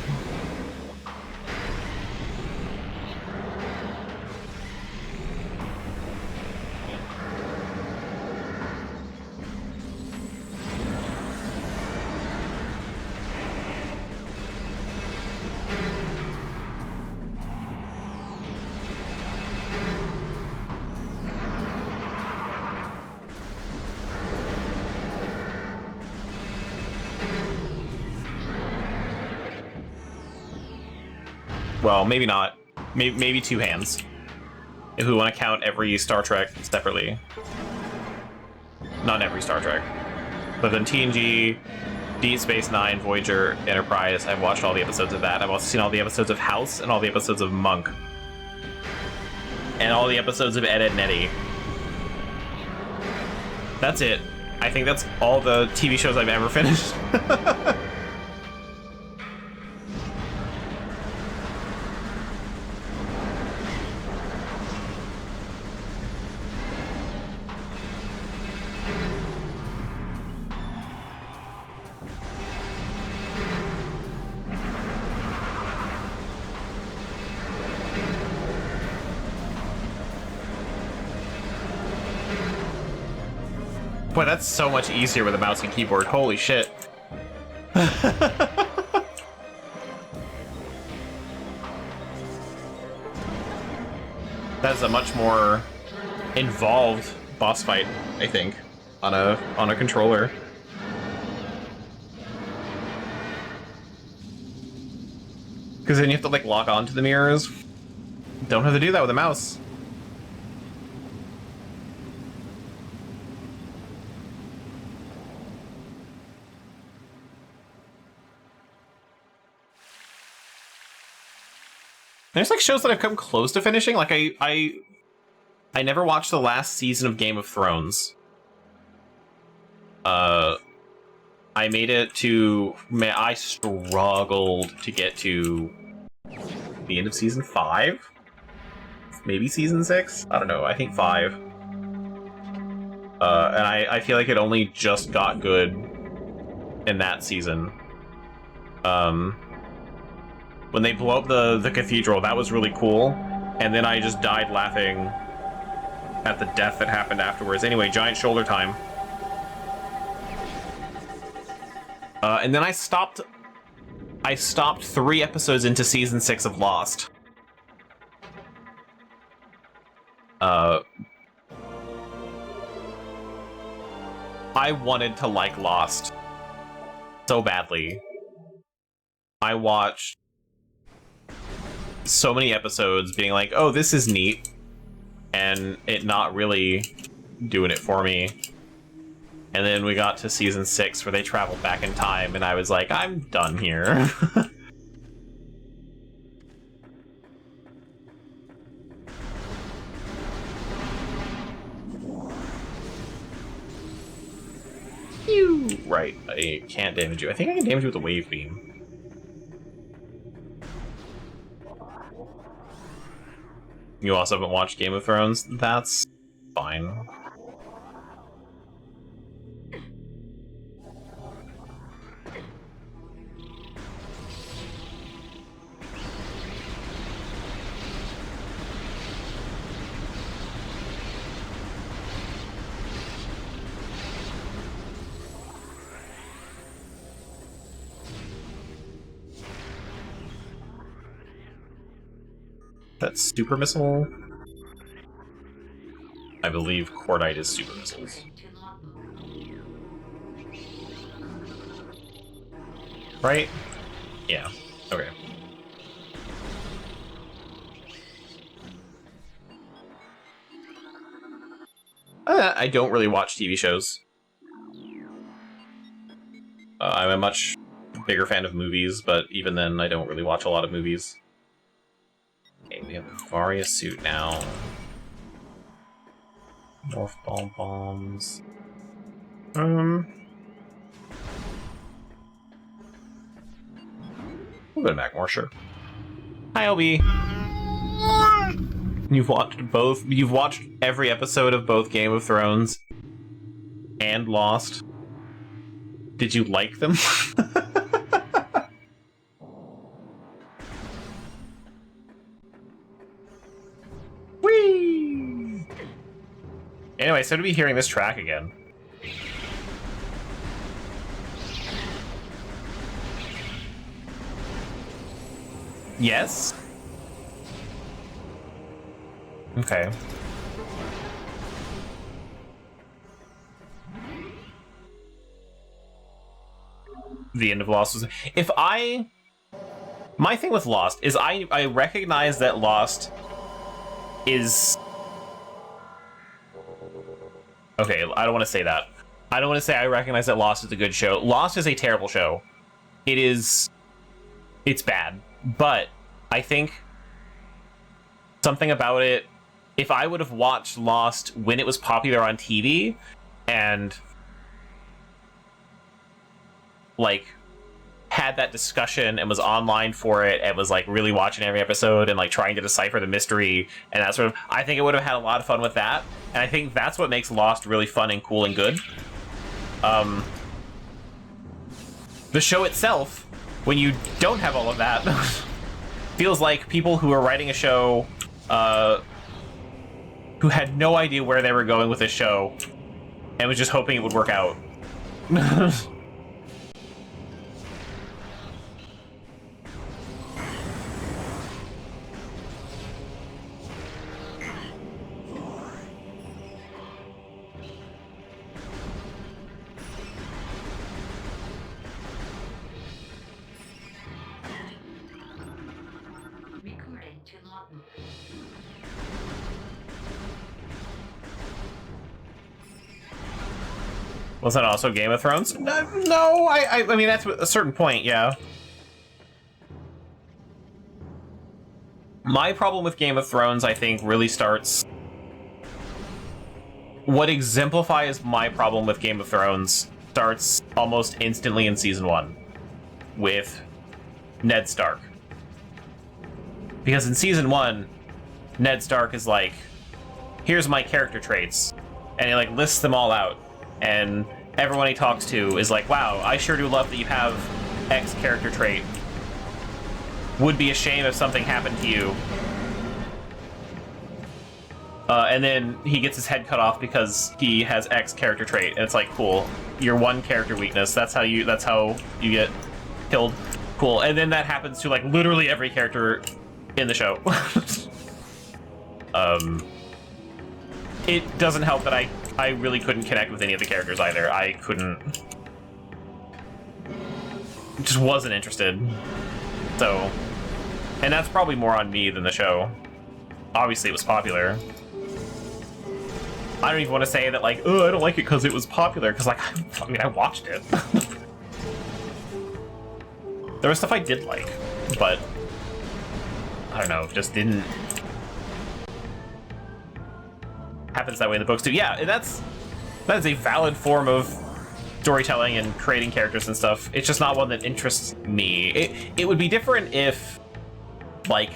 Well, maybe not. Maybe 2 hands. If we want to count every Star Trek separately. Not every Star Trek. But then TNG, Deep Space Nine, Voyager, Enterprise. I've watched all the episodes of that. I've also seen all the episodes of House and all the episodes of Monk. And all the episodes of Ed, Edd n Eddy. That's it. I think that's all the TV shows I've ever finished. Boy, that's so much easier with a mouse and keyboard. Holy shit. That's a much more involved boss fight, I think, on a controller. Because then you have to like lock onto the mirrors. Don't have to do that with a mouse. There's like shows that I've come close to finishing. Like I never watched the last season of Game of Thrones. I made it to, man, I struggled to get to the end of season 5, maybe season 6. I don't know. I think 5. And I feel like it only just got good in that season. When they blow up the cathedral, that was really cool. And then I just died laughing at the death that happened afterwards. Anyway, giant shoulder time. And then I stopped 3 episodes into season 6 of Lost. I wanted to like Lost so badly. I watched so many episodes being like, oh, this is neat, and it not really doing it for me. And then we got to season 6 where they traveled back in time, and I was like, I'm done here. Right, I can't damage you. I think I can damage you with a wave beam. You also haven't watched Game of Thrones? That's fine. That's super missile. I believe Cordite is super missiles. Right? Yeah. Okay. I don't really watch TV shows. I'm a much bigger fan of movies, but even then, I don't really watch a lot of movies. Okay, we have a Varia suit now. Morph ball bombs. We'll go to Macmore, sure. Hi, LB. You've watched both. You've watched every episode of both Game of Thrones and Lost. Did you like them? Whee! Anyway, so to be hearing this track again. Yes? Okay. The end of Lost was... My thing with Lost is I recognize that Lost is... Okay, I don't want to say that. I don't want to say I recognize that Lost is a good show. Lost is a terrible show. It's bad. But I think something about it, if I would have watched Lost when it was popular on TV and like had that discussion and was online for it and was like really watching every episode and like trying to decipher the mystery and that sort of, I think it would have had a lot of fun with that. And I think that's what makes Lost really fun and cool and good. The show itself, when you don't have all of that, feels like people who are writing a show who had no idea where they were going with this show and was just hoping it would work out. Recording to Lawton. Was that also Game of Thrones? No, I mean, that's a certain point, yeah. My problem with Game of Thrones, I think, really starts... What exemplifies my problem with Game of Thrones starts almost instantly in Season 1 with Ned Stark. Because in Season 1, Ned Stark is like, here's my character traits, and he like lists them all out. And everyone he talks to is like, wow, I sure do love that you have X character trait. Would be a shame if something happened to you. And then he gets his head cut off because he has X character trait. And it's like, cool, your one character weakness, that's how you get killed. Cool. And then that happens to like literally every character in the show. It doesn't help that I really couldn't connect with any of the characters either. I couldn't... Just wasn't interested. So... And that's probably more on me than the show. Obviously it was popular. I don't even want to say that like, oh, I don't like it because it was popular, because like, I mean, I watched it. There was stuff I did like, but... I don't know, just didn't... Happens that way in the books too. Yeah, and that is a valid form of storytelling and creating characters and stuff. It's just not one that interests me. It would be different if, like,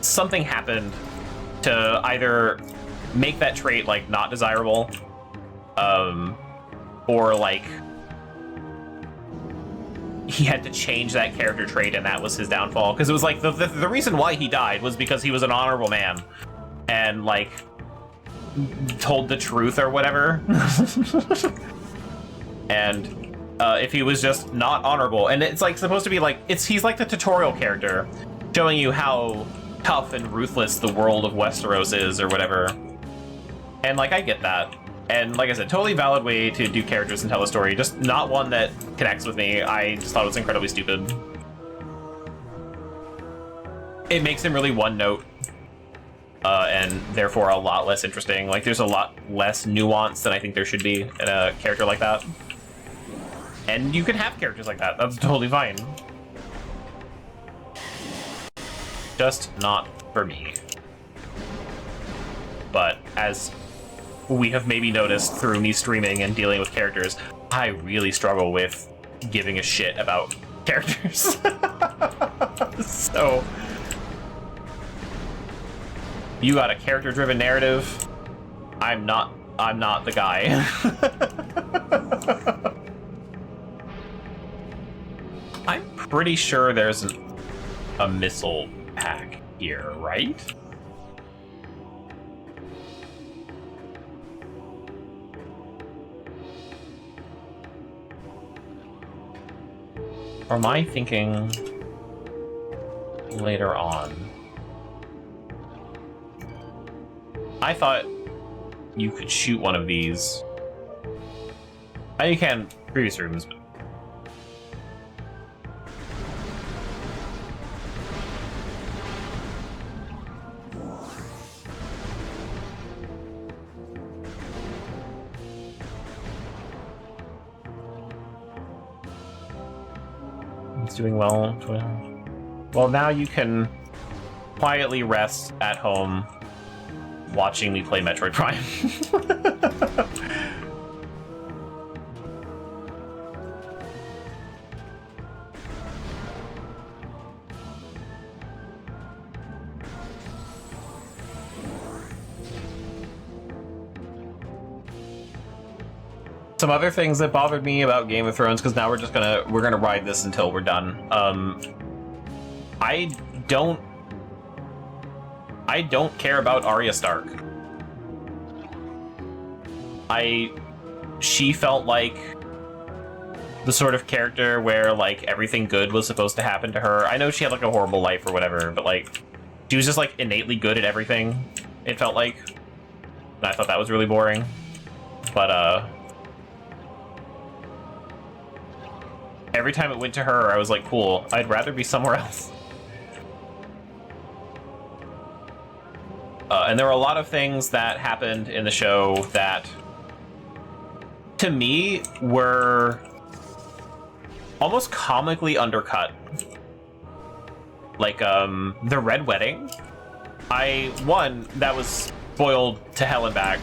something happened to either make that trait, like, not desirable, or, like, he had to change that character trait and that was his downfall. Because it was like, the reason why he died was because he was an honorable man. And, like, told the truth or whatever. And if he was just not honorable, and it's like supposed to be like, he's like the tutorial character, showing you how tough and ruthless the world of Westeros is or whatever. And like, I get that. And like I said, totally valid way to do characters and tell a story, just not one that connects with me. I just thought it was incredibly stupid. It makes him really one note. And therefore a lot less interesting. Like, there's a lot less nuance than I think there should be in a character like that. And you can have characters like that. That's totally fine. Just not for me. But as we have maybe noticed through me streaming and dealing with characters, I really struggle with giving a shit about characters. So... You got a character-driven narrative. I'm not the guy. I'm pretty sure there's a missile pack here, right? Or am I thinking later on? I thought you could shoot one of these. I know you can in previous rooms, but... Metroid's doing well. Well, now you can quietly rest at home watching me play Metroid Prime. Some other things that bothered me about Game of Thrones, because now we're gonna ride this until we're done. I don't care about Arya Stark. She felt like the sort of character where like everything good was supposed to happen to her. I know she had like a horrible life or whatever, but like she was just like innately good at everything, it felt like. And I thought that was really boring. But every time it went to her, I was like, cool, I'd rather be somewhere else. And there were a lot of things that happened in the show that, to me, were almost comically undercut. Like, the Red Wedding. That was spoiled to hell and back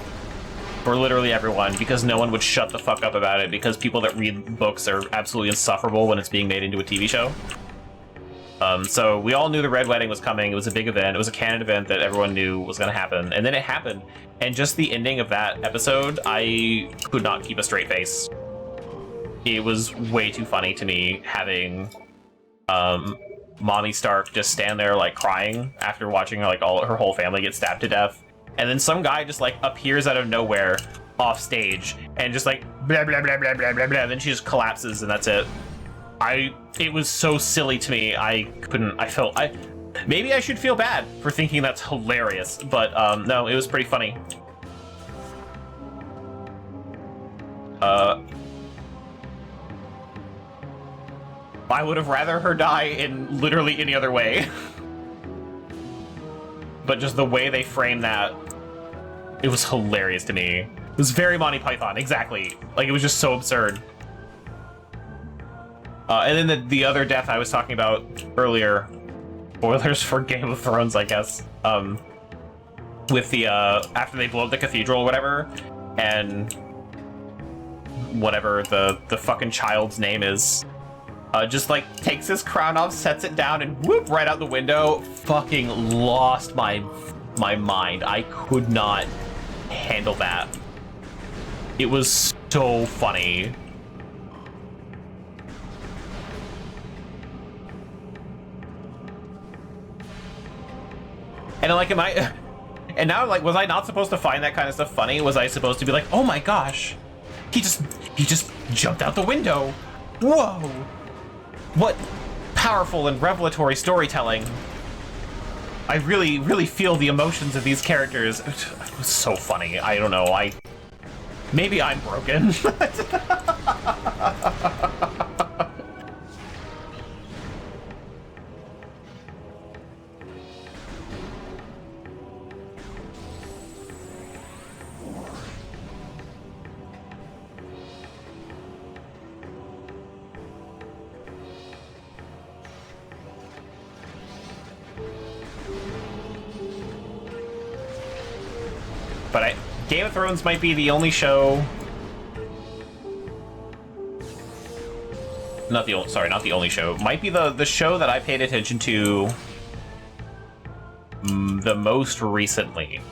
for literally everyone, because no one would shut the fuck up about it, because people that read books are absolutely insufferable when it's being made into a TV show. So we all knew the Red Wedding was coming. It was a big event. It was a canon event that everyone knew was going to happen. And then it happened. And just the ending of that episode, I could not keep a straight face. It was way too funny to me having Mommy Stark just stand there like crying after watching like her whole family get stabbed to death. And then some guy just like appears out of nowhere off stage and just like blah blah blah blah blah blah blah. Then she just collapses and that's it. It was so silly to me. Maybe I should feel bad for thinking that's hilarious, but no, it was pretty funny. I would have rather her die in literally any other way. But just the way they framed that, it was hilarious to me. It was very Monty Python, exactly. Like, it was just so absurd. And then the other death I was talking about earlier, spoilers for Game of Thrones, I guess, with the, after they blow up the cathedral or whatever, and whatever the fucking child's name is, just like takes his crown off, sets it down, and whoop, right out the window. Fucking lost my mind. I could not handle that. It was so funny. And like, and now like, was I not supposed to find that kind of stuff funny? Was I supposed to be like, oh my gosh, he just jumped out the window. Whoa. What powerful and revelatory storytelling. I really, really feel the emotions of these characters. It was so funny. I don't know. Maybe I'm broken. But Game of Thrones might be the only show... Not the only show. Might be the show that I paid attention to the most recently.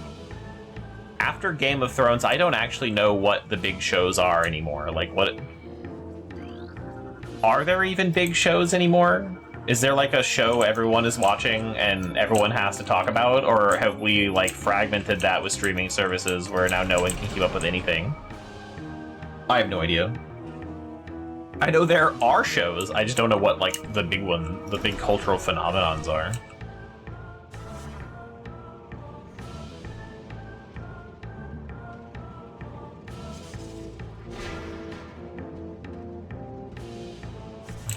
After Game of Thrones, I don't actually know what the big shows are anymore. Like, what... Are there even big shows anymore? Is there like a show everyone is watching and everyone has to talk about? Or have we like fragmented that with streaming services where now no one can keep up with anything? I have no idea. I know there are shows, I just don't know what like the big cultural phenomenons are.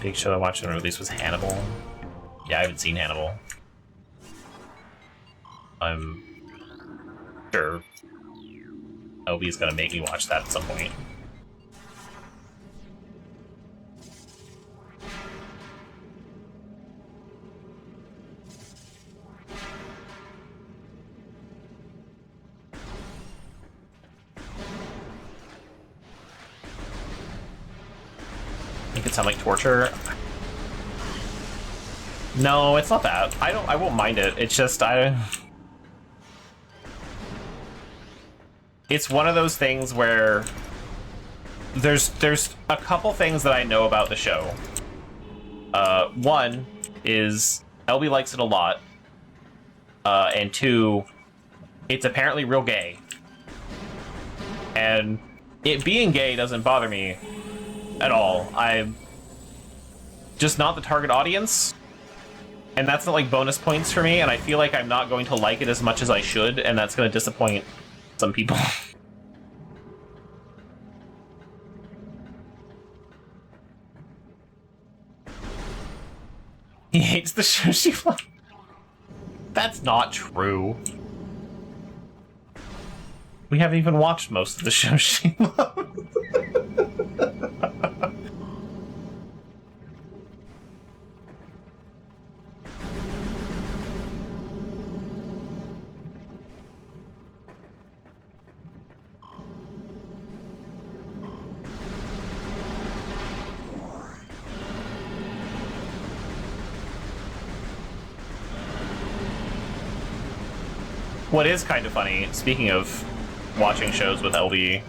Big show I watched on release was Hannibal. Yeah, I haven't seen Hannibal. I'm sure Obi's gonna make me watch that at some point. Make it sound like torture. No, it's not that. I won't mind it. It's just it's one of those things where there's a couple things that I know about the show. One is LB likes it a lot. And two, it's apparently real gay. And it being gay doesn't bother me at all. I'm just not the target audience. And that's not like bonus points for me, and I feel like I'm not going to like it as much as I should, and that's going to disappoint some people. He hates the show she loves. That's not true. We haven't even watched most of the show she loves. What is kind of funny, speaking of watching shows with LB,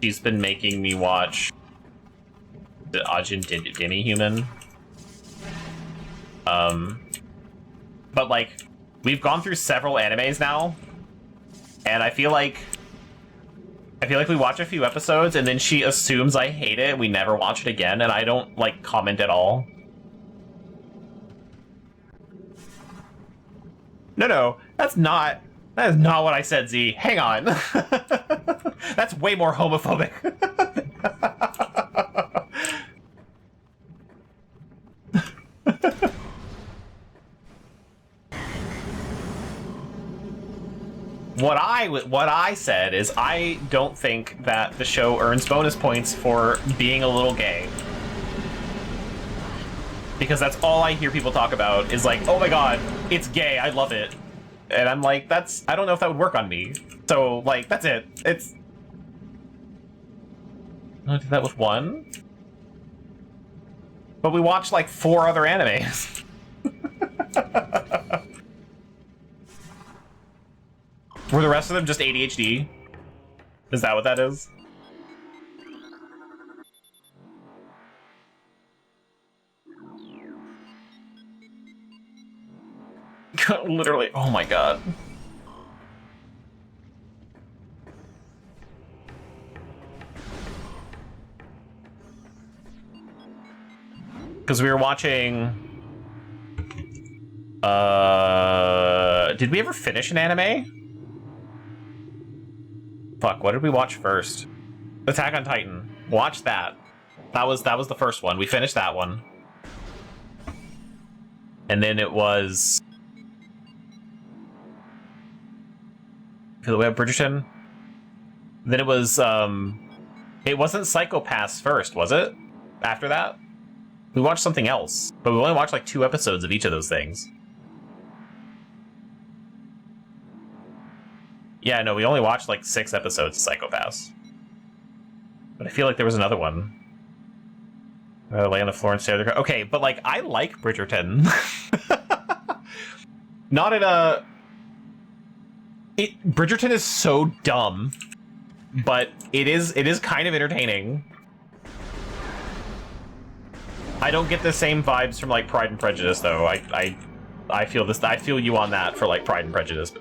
she's been making me watch the Ajin Demi-Human. But like, we've gone through several animes now, and I feel like we watch a few episodes and then she assumes I hate it and we never watch it again, and I don't like comment at all. No, that is not what I said, Z. Hang on. That's way more homophobic. What I said is I don't think that the show earns bonus points for being a little gay. Because that's all I hear people talk about is like, oh my god, it's gay, I love it. And I'm like, I don't know if that would work on me. So, like, that's it. I did that with one. But we watched like 4 other animes. Were the rest of them just ADHD? Is that what that is? Literally, oh my god. Because we were watching... did we ever finish an anime? Fuck, what did we watch first? Attack on Titan. Watch that. That was the first one. We finished that one. And then it was... Feel the way of Bridgerton? Then it was, it wasn't Psycho-Pass first, was it? After that? We watched something else, but we only watched like 2 episodes of each of those things. Yeah, no, we only watched like 6 episodes of Psycho-Pass. But I feel like there was another one. Lay on the floor and stare at the... Okay, but like, I like Bridgerton. Not in a... Bridgerton is so dumb, but it is kind of entertaining. I don't get the same vibes from like Pride and Prejudice though. I feel you on that for like Pride and Prejudice.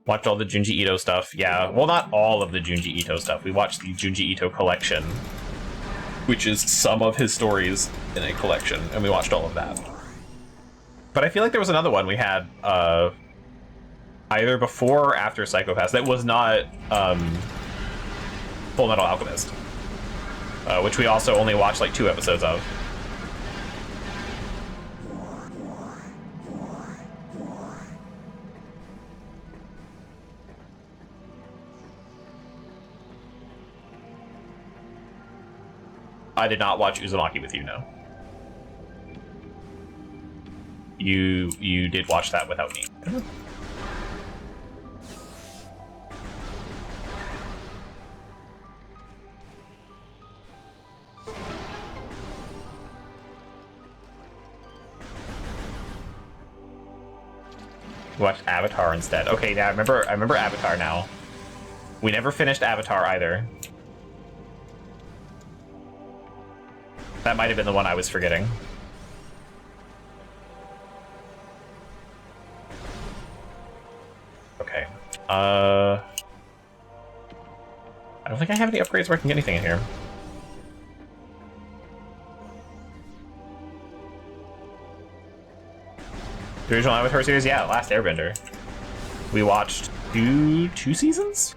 Watched all the Junji Ito stuff. Yeah, well, not all of the Junji Ito stuff. We watched the Junji Ito collection, which is some of his stories in a collection, and we watched all of that. But I feel like there was another one we had either before or after Psycho-Pass that was not Full Metal Alchemist, which we also only watched like 2 episodes of. I did not watch Uzumaki with you, no. You did watch that without me. Watch Avatar instead. Okay, now I remember Avatar now. We never finished Avatar either. That might have been the one I was forgetting. Okay. I don't think I have any upgrades where I can get anything in here. The original Avatar series? Yeah, Last Airbender. We watched two seasons?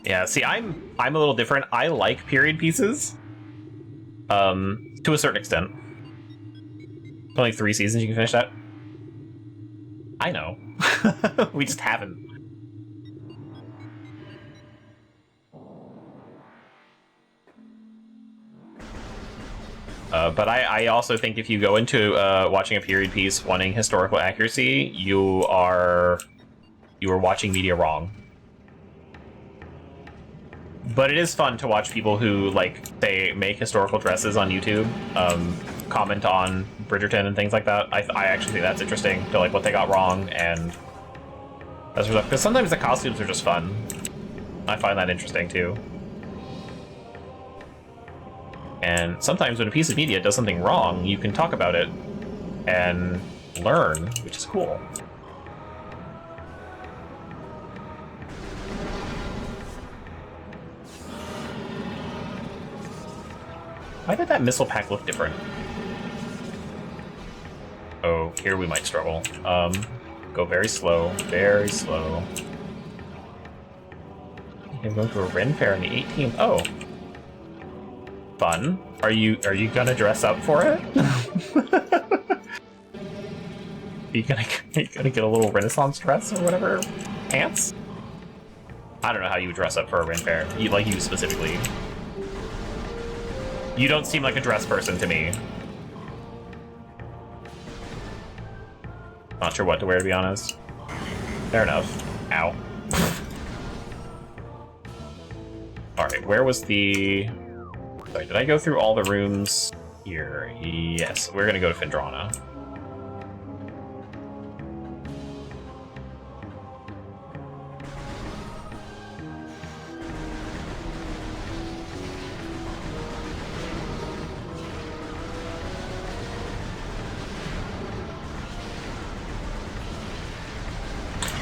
Yeah, see, I'm a little different. I like period pieces. To a certain extent. Only 3 seasons you can finish that. I know. We just haven't. But I also think if you go into watching a period piece wanting historical accuracy, you are watching media wrong. But it is fun to watch people who, like, they make historical dresses on YouTube, comment on Bridgerton and things like that. I actually think that's interesting, to like what they got wrong and that sort of stuff. Because sometimes the costumes are just fun. I find that interesting too. And sometimes when a piece of media does something wrong, you can talk about it and learn, which is cool. Why did that missile pack look different? Oh, here we might struggle. Go very slow, very slow. I'm going to a Ren Fair on the 18th. Oh. Fun. Are you gonna dress up for it? Are you gonna get a little Renaissance dress or whatever? Pants? I don't know how you would dress up for a Ren Fair. You specifically. You don't seem like a dress person to me. Not sure what to wear, to be honest. Fair enough. Ow. Alright, where was the... Sorry, did I go through all the rooms here? Yes, we're gonna go to Phendrana.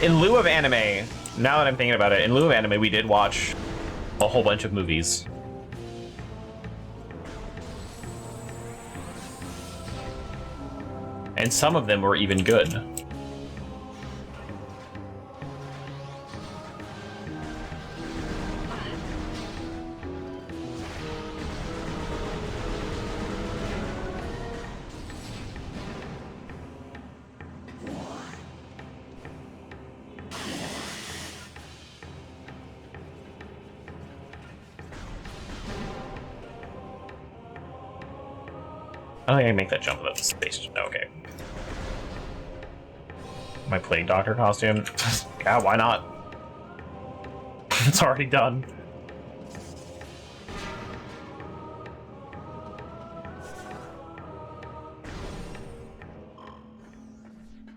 In lieu of anime, now that I'm thinking about it, in lieu of anime, we did watch a whole bunch of movies. And some of them were even good. I don't think I can make that jump without the space. Okay. My Plague Doctor costume? Yeah, why not? It's already done.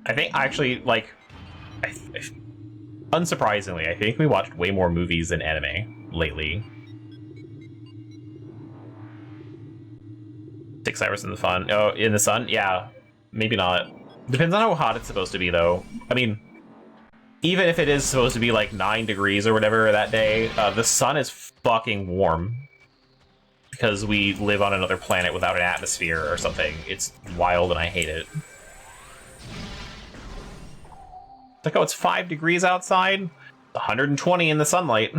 I think, actually, like... unsurprisingly, I think we watched way more movies than anime lately. 6 hours in the fun. Oh, in the sun? Yeah. Maybe not. Depends on how hot it's supposed to be, though. I mean, even if it is supposed to be like 9 degrees or whatever that day, the sun is fucking warm. Because we live on another planet without an atmosphere or something. It's wild and I hate it. It's like, oh, it's 5 degrees outside? 120 in the sunlight.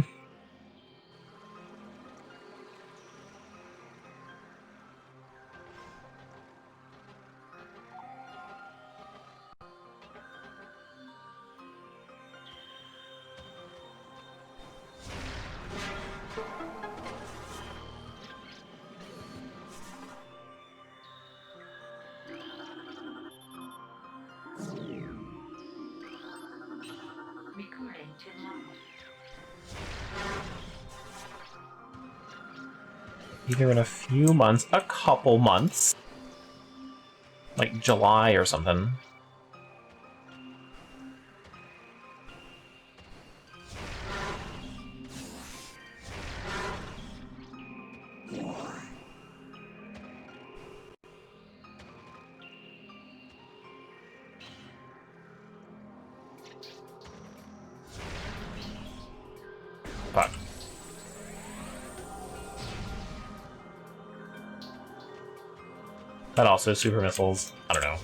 too long. Either in a few months, a couple months. Like July or something. Fuck. But also super missiles. I don't know.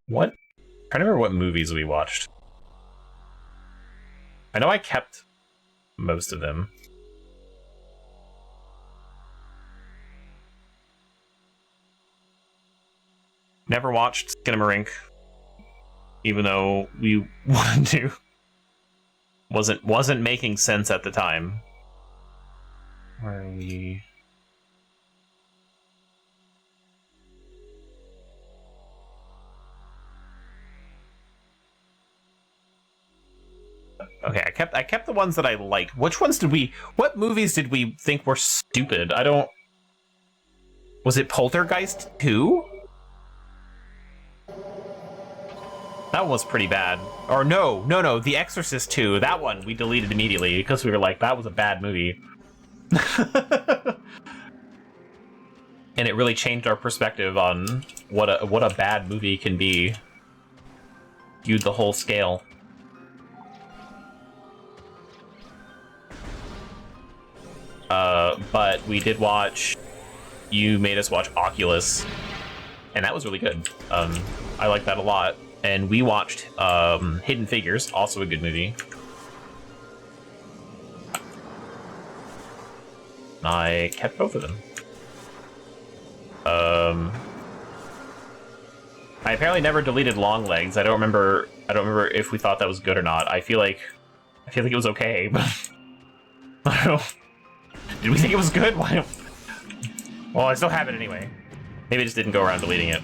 What? I'm trying to remember what movies we watched. I know I kept most of them. Never watched Skinamarink, even though we wanted to. Wasn't making sense at the time. Where are we? Okay, I kept the ones that I liked. Which ones did we? What movies did we think were stupid? I don't. Was it Poltergeist 2? That one was pretty bad. Or no, The Exorcist 2. That one we deleted immediately because we were like, that was a bad movie. And it really changed our perspective on what a bad movie can be. Viewed the whole scale. But we did watch. You made us watch Oculus, and that was really good. I like that a lot. And we watched Hidden Figures, also a good movie. I kept both of them. I apparently never deleted Long Legs. I don't remember if we thought that was good or not. I feel like it was okay, but I don't know. Did we think it was good? Why? Well, I still have it anyway. Maybe I just didn't go around deleting it.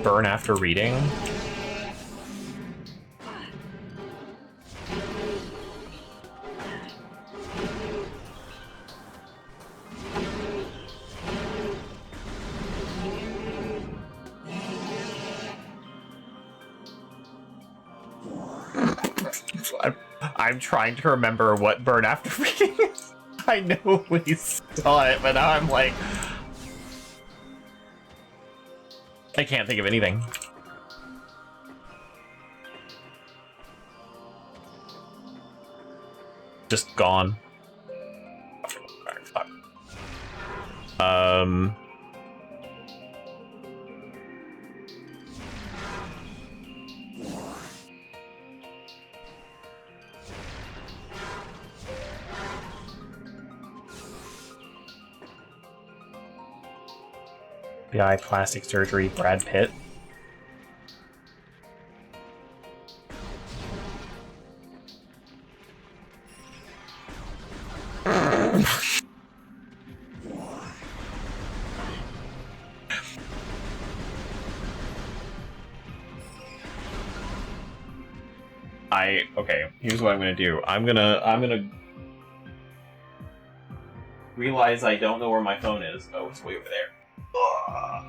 Burn after reading? I'm trying to remember what Burn After Reading is. I know we saw it, but now I'm like... I can't think of anything. Just gone. Fuck. BI plastic surgery, Brad Pitt. Okay, here's what I'm gonna do. I'm gonna realize I don't know where my phone is. Oh, it's way over there. Ugh.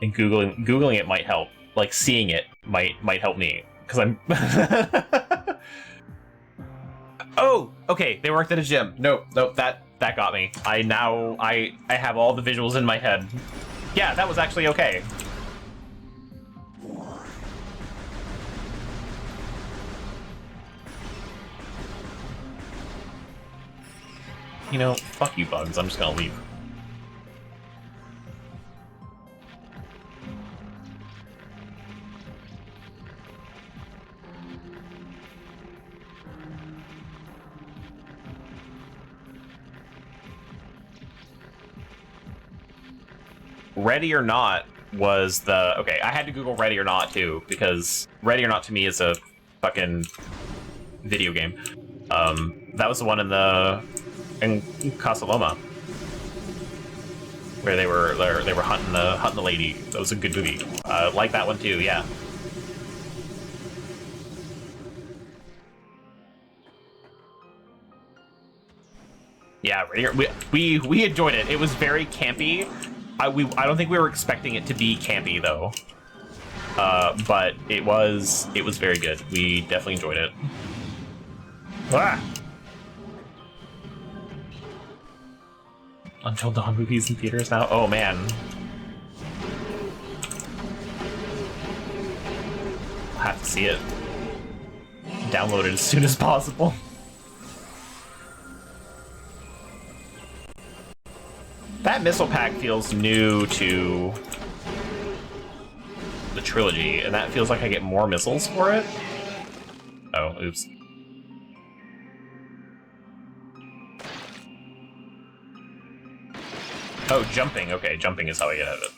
And googling it might help. Like seeing it might help me because I'm. Oh, okay. They worked at a gym. Nope. That got me. I have all the visuals in my head. Yeah, that was actually okay. You know, fuck you, bugs. I'm just gonna leave. Ready or not, was the... Okay, I had to Google Ready or Not, too, because Ready or Not to me is a fucking video game. That was the one in Casa Loma, where they were hunting the lady. That was a good movie. Like that one too, yeah. Yeah, we enjoyed it. It was very campy. I don't think we were expecting it to be campy though. But it was very good. We definitely enjoyed it. Ah! Until Dawn movies in theaters now? Oh man. I'll have to see it. Download it as soon as possible. That missile pack feels new to the trilogy, and that feels like I get more missiles for it. Oh, oops. Oh, jumping. Okay, jumping is how I get out of it.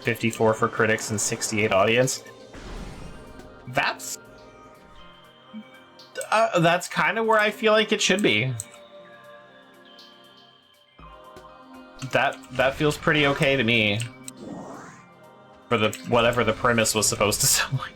$54 for critics and $68 audience. That's kind of where I feel like it should be. That feels pretty okay to me. For the whatever the premise was supposed to sound like.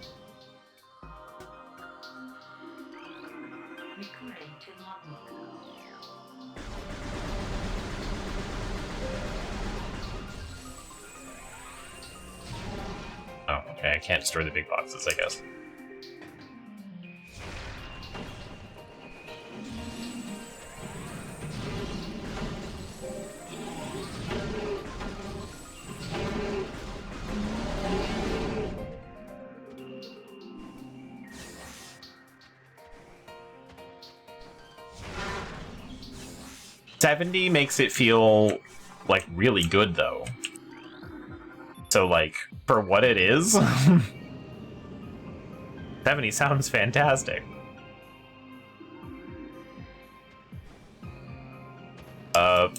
Oh, okay, I can't destroy the big boxes, I guess. $70 makes it feel like really good though. So like for what it is, 70 sounds fantastic. You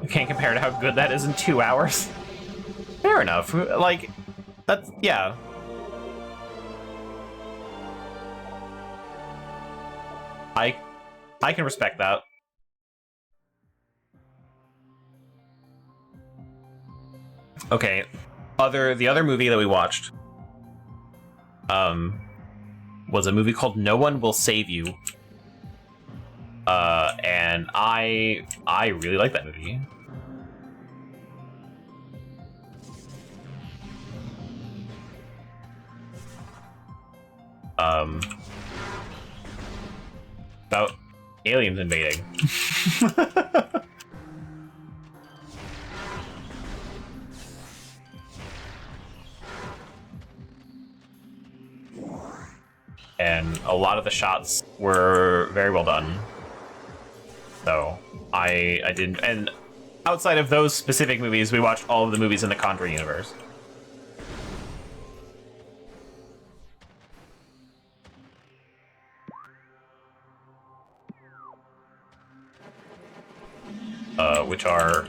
can't compare to how good that is in 2 hours. Fair enough. Like, that's, yeah. I can respect that. Okay, the other movie that we watched was a movie called No One Will Save You. And I really like that movie. About aliens invading. And a lot of the shots were very well done. So I didn't, and outside of those specific movies, we watched all of the movies in the Conjuring universe. Which are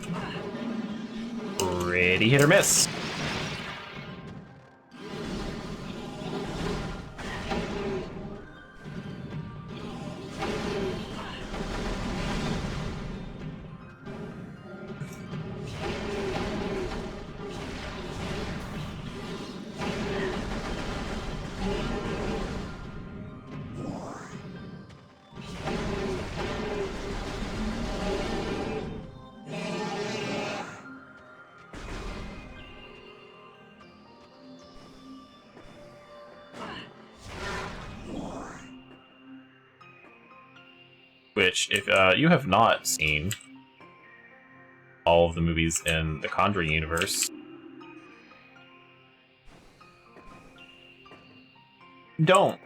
pretty hit or miss. Which, if you have not seen all of the movies in the Conjuring universe, don't.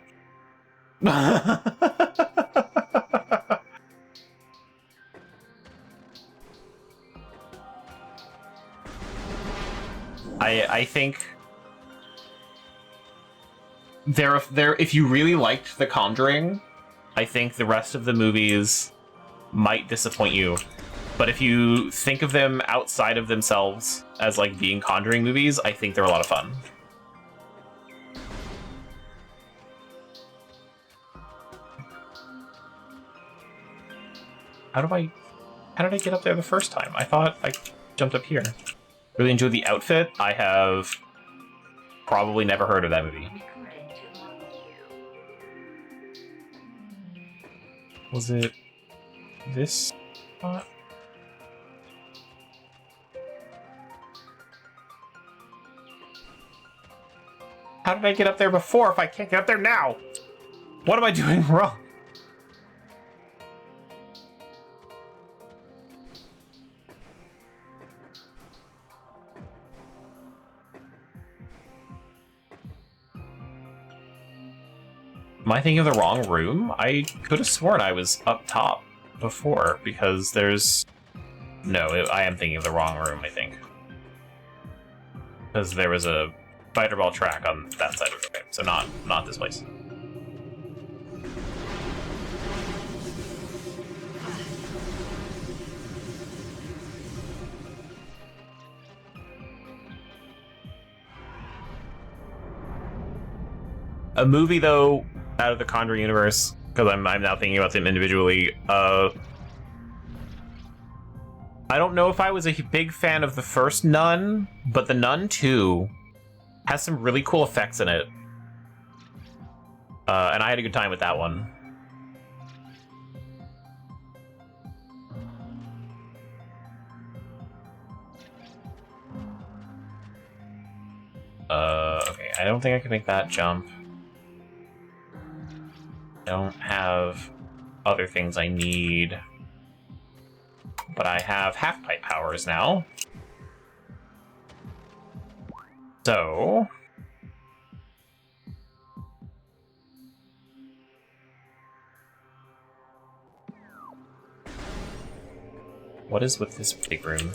I think there if you really liked The Conjuring, I think the rest of the movies might disappoint you. But if you think of them outside of themselves as like being Conjuring movies, I think they're a lot of fun. How did I get up there the first time? I thought I jumped up here. Really enjoyed the outfit. I have probably never heard of that movie. Was it this spot? How did I get up there before if I can't get up there now? What am I doing wrong? Am I thinking of the wrong room? I could have sworn I was up top before, because there's... No, I am thinking of the wrong room, I think. Because there was a spider ball track on that side of the game, so not this place. A movie, though, out of the Conjuring universe, because I'm now thinking about them individually. I don't know if I was a big fan of the first Nun, but the Nun 2 has some really cool effects in it. And I had a good time with that one. Okay, I don't think I can make that jump. I don't have other things I need. But I have half-pipe powers now. So... what is with this big room?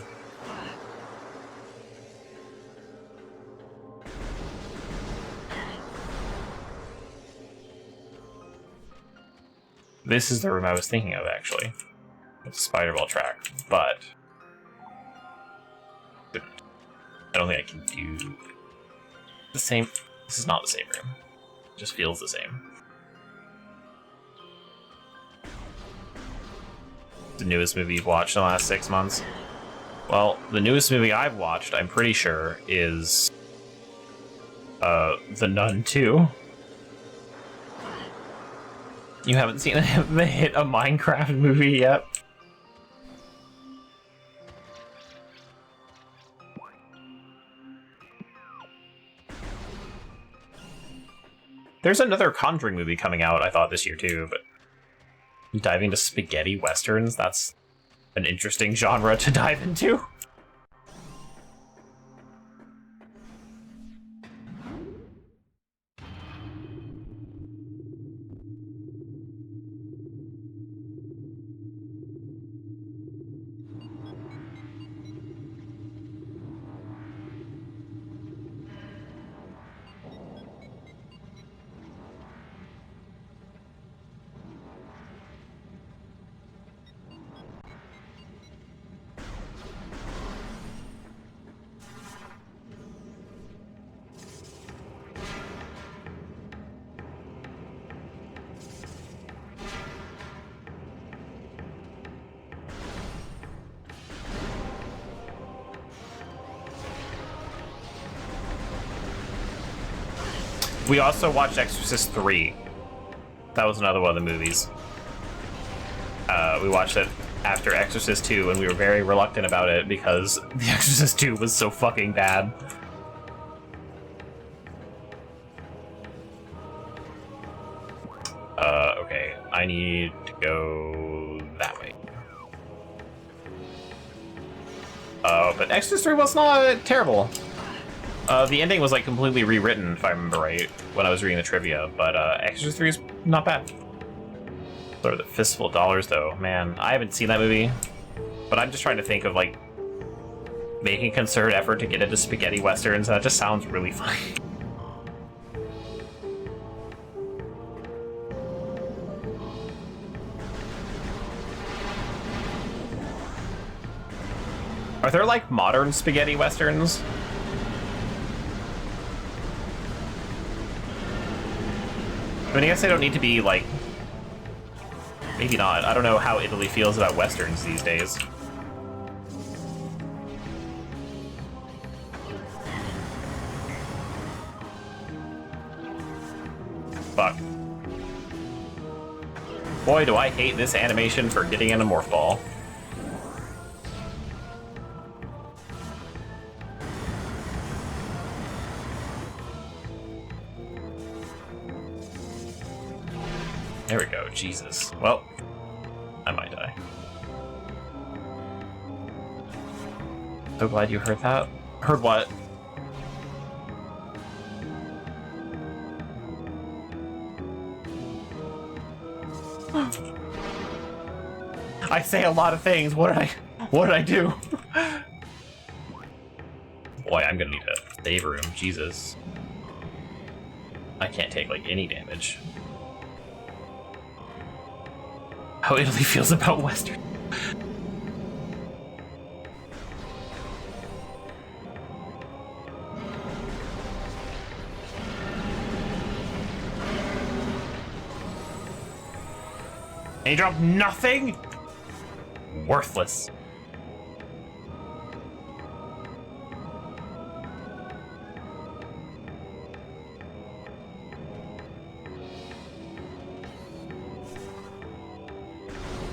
This is the room I was thinking of, actually. With the spider ball track, but... I don't think I can do... the same... This is not the same room. It just feels the same. The newest movie you've watched in the last 6 months? Well, the newest movie I've watched, I'm pretty sure, is... The Nun 2. You haven't seen the hit a Minecraft movie yet? There's another Conjuring movie coming out, I thought, this year too, but... diving into spaghetti westerns? That's an interesting genre to dive into. We also watched Exorcist 3. That was another one of the movies. We watched it after Exorcist 2, and we were very reluctant about it because The Exorcist 2 was so fucking bad. Okay, I need to go that way. But Exorcist 3 was not terrible. The ending was like completely rewritten, if I remember right, when I was reading the trivia, but Exorcist 3 is not bad. Sort of the Fistful of Dollars, though. Man, I haven't seen that movie, but I'm just trying to think of, like, making concerted effort to get into spaghetti westerns. That just sounds really fun. Are there, like, modern spaghetti westerns? I mean, I guess they don't need to be, like... Maybe not. I don't know how Italy feels about westerns these days. Fuck. Boy, do I hate this animation for getting in a morph ball. There we go, Jesus. Well, I might die. So glad you heard that. Heard what? I say a lot of things. What did I do? Boy, I'm gonna need a save room. Jesus. I can't take, like, any damage. How Italy feels about Western. And he dropped nothing? Worthless.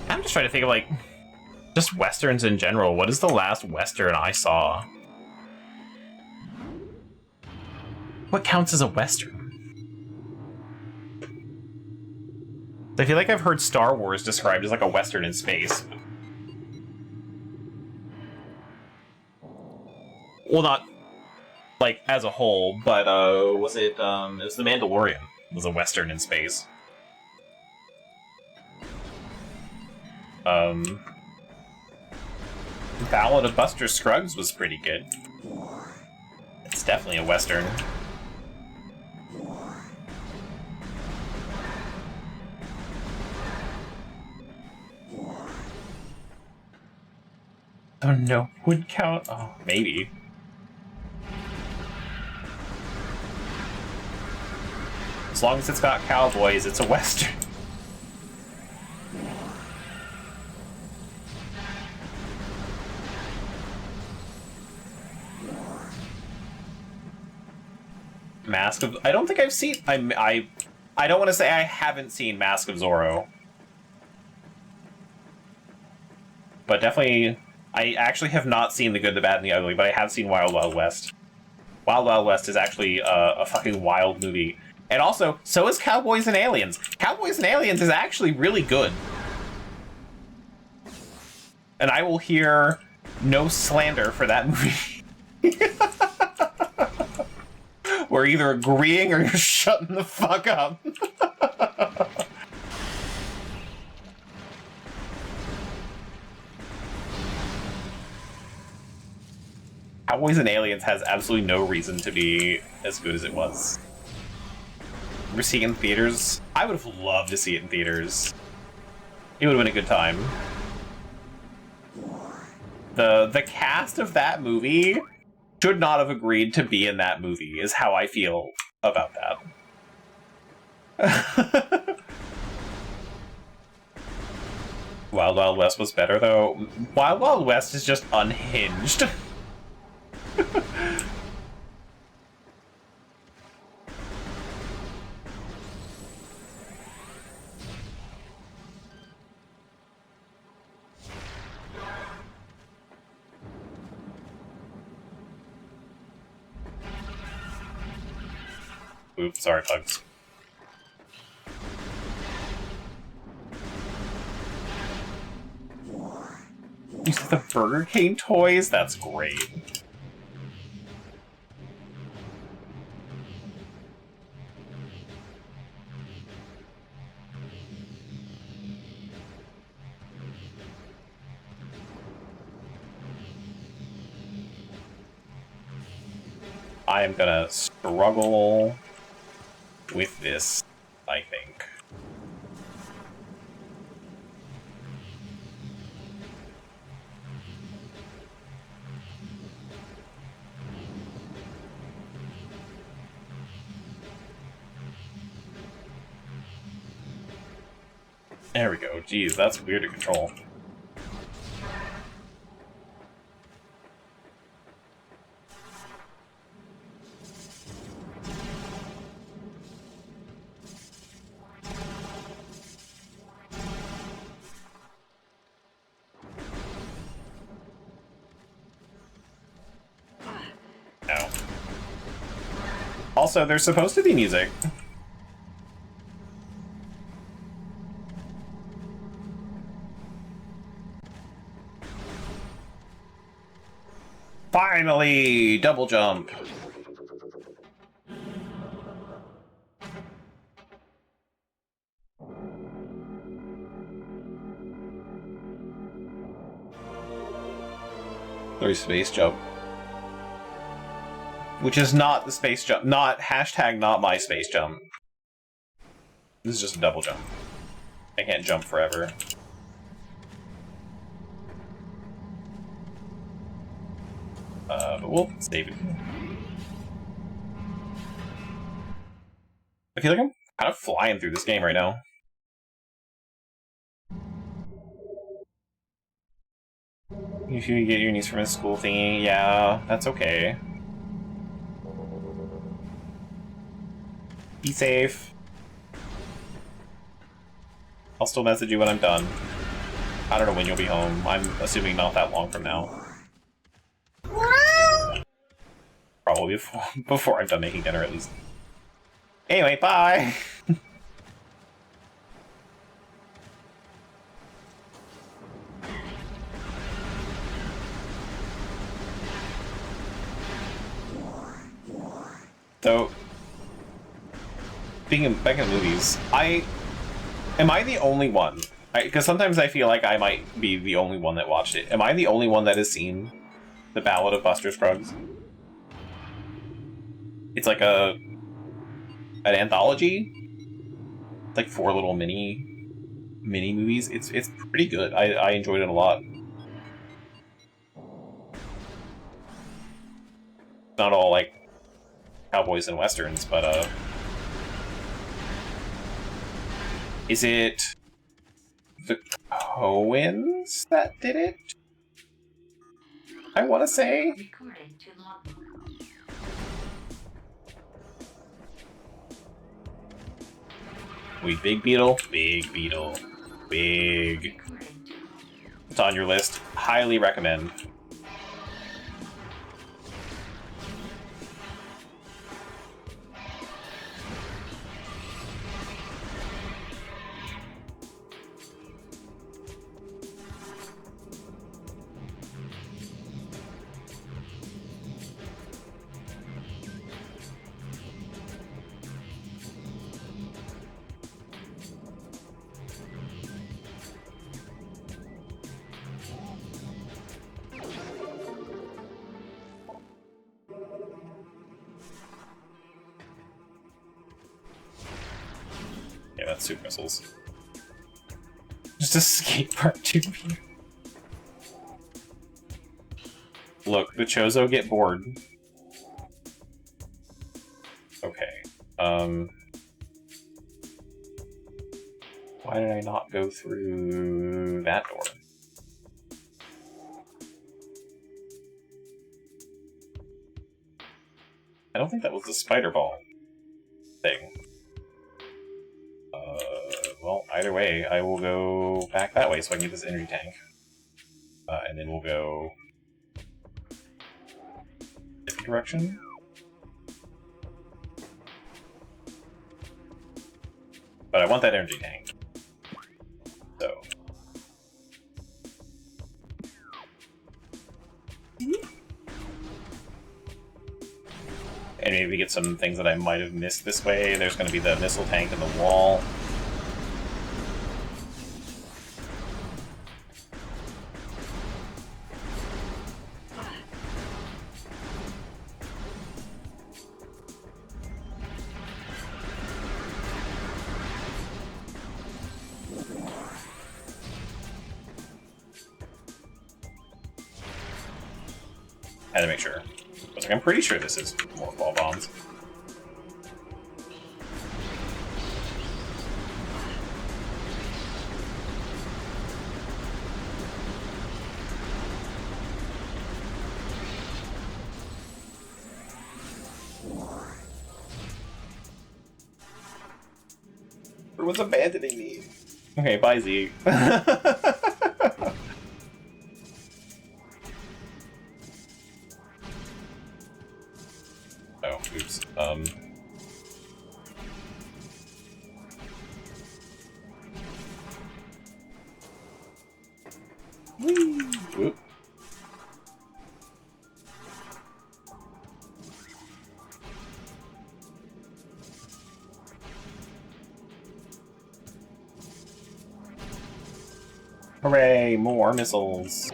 I'm just trying to think of, like, just westerns in general. What is the last western I saw? What counts as a western? I feel like I've heard Star Wars described as, like, a western in space. Well, not, like, as a whole, but, was it, it was The Mandalorian was a western in space. Ballad of Buster Scruggs was pretty good. It's definitely a western. Oh no, would count? Oh, maybe. As long as it's got cowboys, it's a western. Mask of... I don't think I've seen... I don't want to say I haven't seen Mask of Zorro. But definitely... I actually have not seen The Good, the Bad, and the Ugly, but I have seen Wild Wild West. Wild Wild West is actually a fucking wild movie. And also, so is Cowboys and Aliens. Cowboys and Aliens is actually really good. And I will hear no slander for that movie. We're either agreeing or you're shutting the fuck up. Cowboys and Aliens has absolutely no reason to be as good as it was. Remember seeing it in theaters? I would have loved to see it in theaters. It would have been a good time. The cast of that movie should not have agreed to be in that movie, is how I feel about that. Wild Wild West was better, though. Wild Wild West is just unhinged. Oops, sorry, Pugs. You said the Burger King toys? That's great. I am gonna struggle with this, I think. There we go. Jeez, that's weird to control. No. Also, there's supposed to be music. Finally! Double jump! Or space jump. Which is not the space jump. Not hashtag not my space jump. This is just a double jump. I can't jump forever. But we'll save it. I feel like I'm kind of flying through this game right now. If you get your niece from a school thingy, yeah, that's okay. Be safe. I'll still message you when I'm done. I don't know when you'll be home. I'm assuming not that long from now. Probably before I'm done making dinner, at least. Anyway, bye! So, speaking back in movies, am I the only one? Because sometimes I feel like I might be the only one that watched it. Am I the only one that has seen The Ballad of Buster Scruggs? It's like an anthology. It's like 4 little mini movies. It's pretty good. I enjoyed it a lot. Not all like cowboys and westerns, but is it the Coens that did it? I want to say. We Big Beetle, Big Beetle, Big. It's on your list. Highly recommend. Yeah, that's Super Missiles. Just a skate park 2. Look, the Chozo get bored. Okay. Why did I not go through that door? I don't think that was the spider ball thing. Well, either way, I will go back that way so I can get this energy tank. And then we'll go different direction. But I want that energy tank. So. And maybe get some things that I might have missed this way. There's going to be the missile tank in the wall. Had to make sure. I was like, I'm pretty sure this is more ball bombs. Everyone's abandoning me. Okay, bye, Z. Oh, oops. Whee! Whoop. Hooray, more missiles.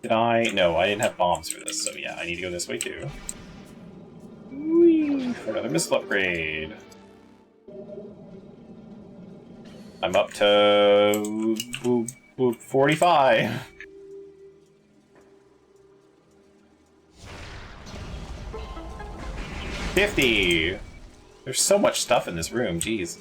Did I? No, I didn't have bombs for this, so yeah, I need to go this way too. Whee! For another missile upgrade. I'm up to 45. $50. There's so much stuff in this room, jeez.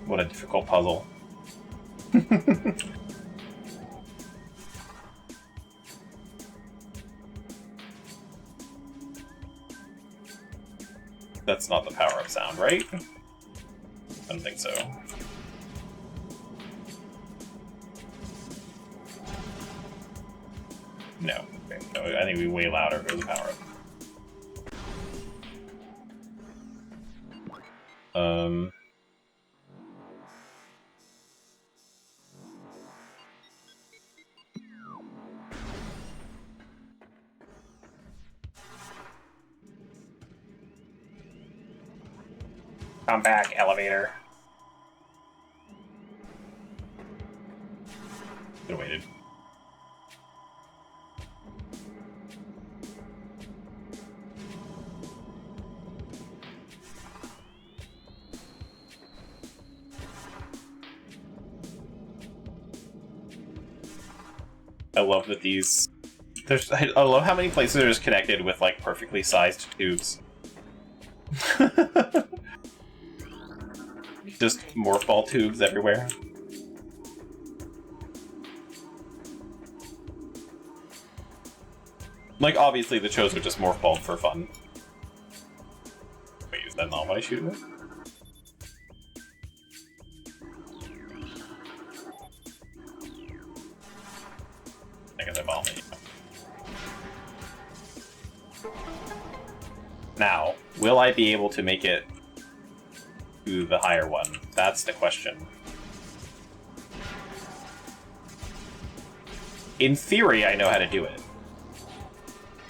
What a difficult puzzle. That's not the power-up sound, right? I don't think so. No. Okay. No, I think it'd be way louder if it was a power-up. Come back, elevator. Could've waited. I love that these... I love how many places are just connected with, like, perfectly sized tubes. Just morph ball tubes everywhere. Like, obviously the Chos are just morph balled for fun. Wait, is that not what I shoot with? I guess I bombed it. Now, will I be able to make it to the higher one? That's the question. In theory, I know how to do it.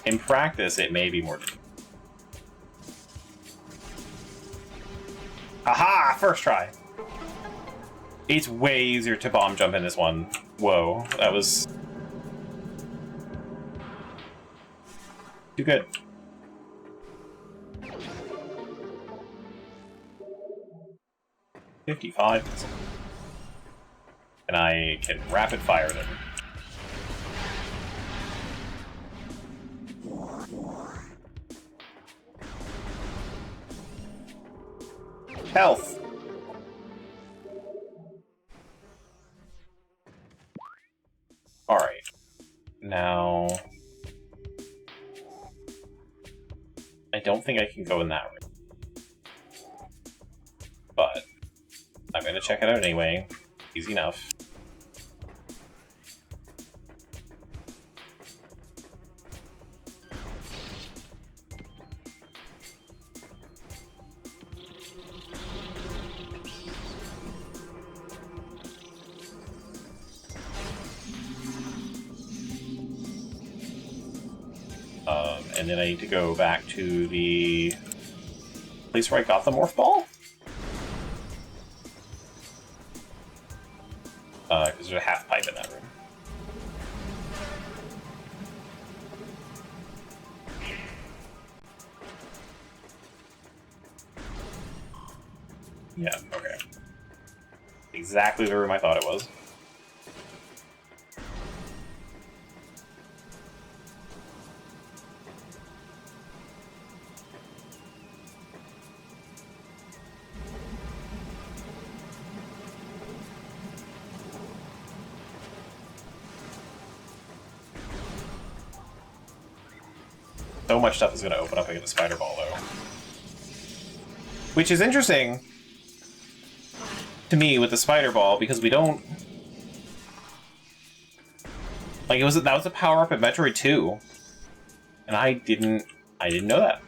In practice, it may be more difficult. Aha! First try! It's way easier to bomb jump in this one. Whoa, that was... too good. $55. And I can rapid fire them. Health. I don't think I can go in that room. But I'm gonna check it out anyway. Easy enough. And then I need to go back to the place where I got the morph ball? Because there's a half pipe in that room. Yeah, okay. Exactly the room I thought it was. So much stuff is going to open up against the spider ball, though. Which is interesting to me with the spider ball, because we don't... Like, that was a power-up at Metroid 2. And I didn't know that.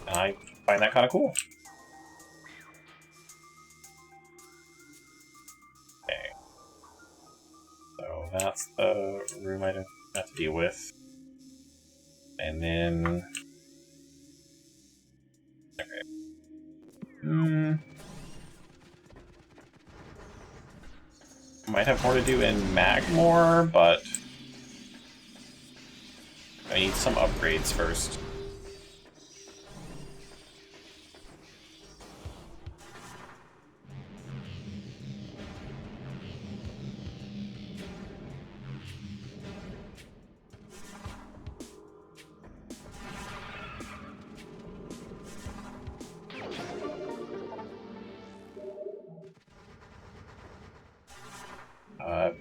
And I find that kind of cool. Okay. So that's the room I don't have to deal with. And then... Okay. Might have more to do in Magmore, but... I need some upgrades first.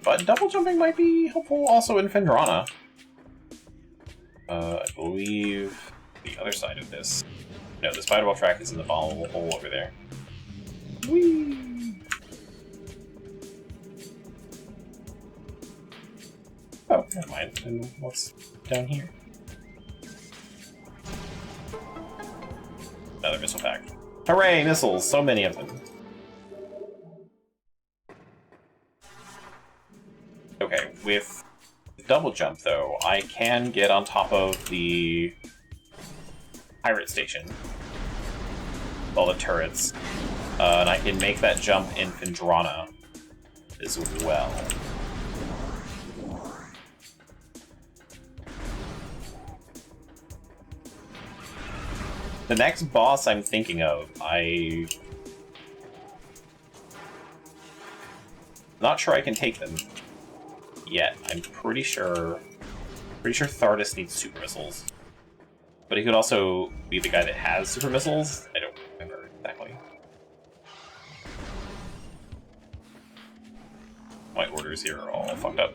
But double jumping might be helpful also in Phendrana. I believe the other side of this. No, the spider ball track is in the volatile hole over there. Whee! Oh, never mind. And what's down here? Another missile pack. Hooray, missiles! So many of them. Okay, with double jump, though, I can get on top of the pirate station, all the turrets, and I can make that jump in Phendrana as well. The next boss I'm thinking of, not sure I can take them yet. I'm pretty sure Thardus needs super missiles. But he could also be the guy that has super missiles. I don't remember exactly. My orders here are all fucked up.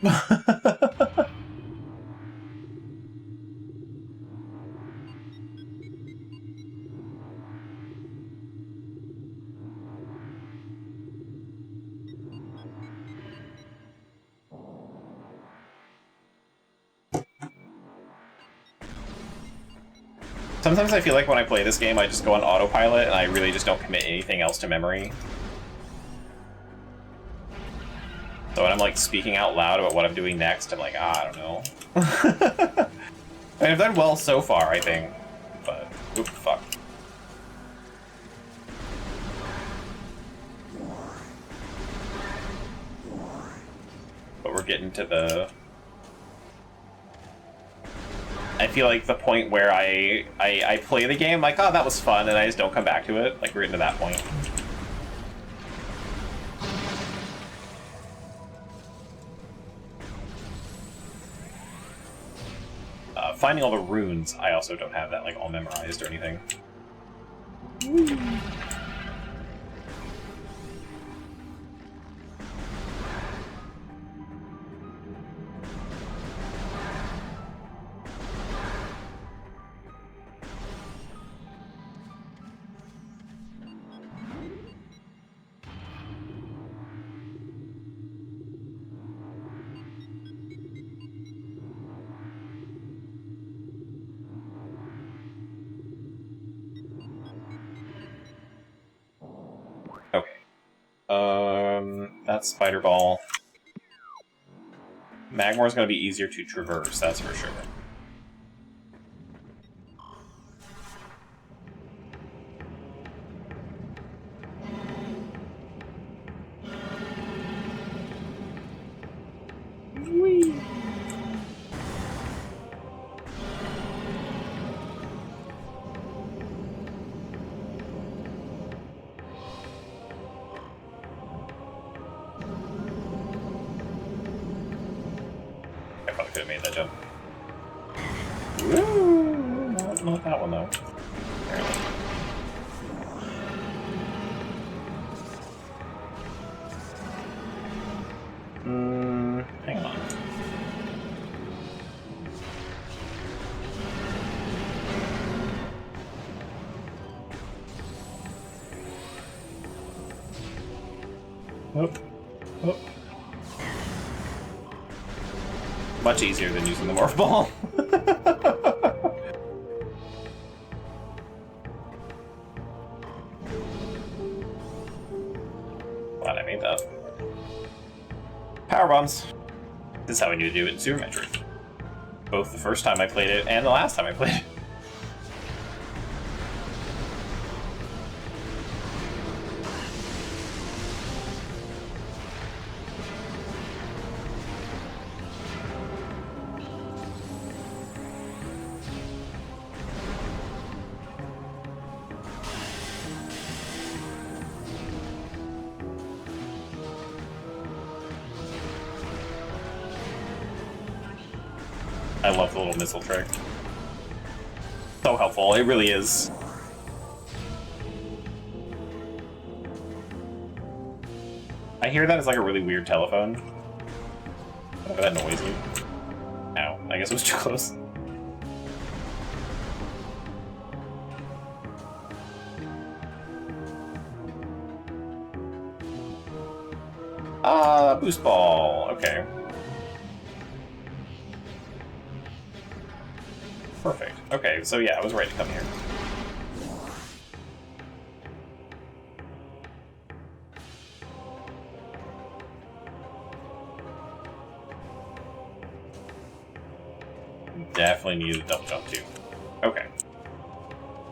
Sometimes I feel like when I play this game, I just go on autopilot and I really just don't commit anything else to memory. So when I'm like speaking out loud about what I'm doing next, I'm like, I don't know. I mean, I've done well so far, I think. But, oop, fuck. But we're getting to the... I feel like the point where I play the game, like, oh, that was fun, and I just don't come back to it. Like, we're into that point. Finding all the runes, I also don't have that, like, all memorized or anything. Woo. That's Spider Ball. Magmore's gonna be easier to traverse, that's for sure. Whee! I probably could have made that jump. Woo! Not that one though. Apparently. Hang on. Oh. Much easier than using the morph ball. Glad I made that. Power bombs. This is how I knew to do it in Super Metroid. Both the first time I played it and the last time I played it. I love the little missile trick. So helpful, it really is. I hear that as like a really weird telephone. Whatever that noise is. Ow, I guess it was too close. Boost ball, okay. Perfect. Okay, so yeah, I was right to come here. Definitely needed a double jump too. Okay.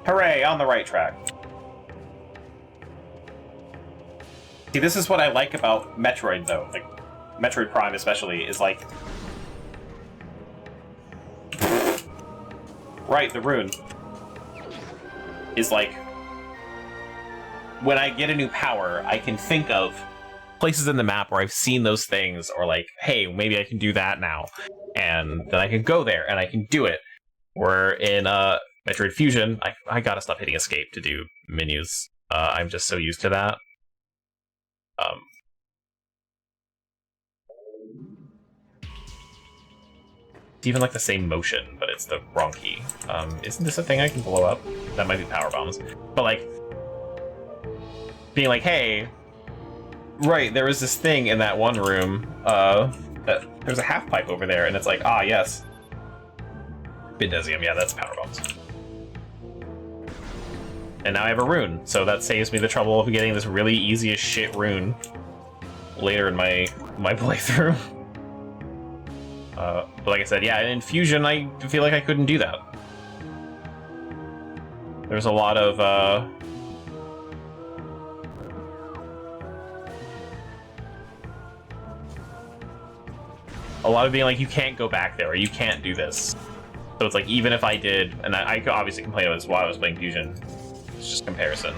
Hooray, on the right track. See, this is what I like about Metroid, though. Like, Metroid Prime especially, is like... Right, the rune. Is like... When I get a new power, I can think of places in the map where I've seen those things, or like, hey, maybe I can do that now. And then I can go there, and I can do it. Where in Metroid Fusion, I gotta stop hitting escape to do menus. I'm just so used to that. It's even like the same motion, but it's the wrong key. Isn't this a thing I can blow up? That might be power bombs. But like, being like, hey, right, there was this thing in that one room, that there's a half pipe over there, and it's like, ah, yes. Bidesium, yeah, that's power bombs. And now I have a rune, so that saves me the trouble of getting this really easy as shit rune later in my playthrough. But like I said, yeah, in Fusion, I feel like I couldn't do that. There's a lot of, being like, you can't go back there, or you can't do this. So it's like, even if I did, and I could obviously complain about this while I was playing Fusion, it's just comparison.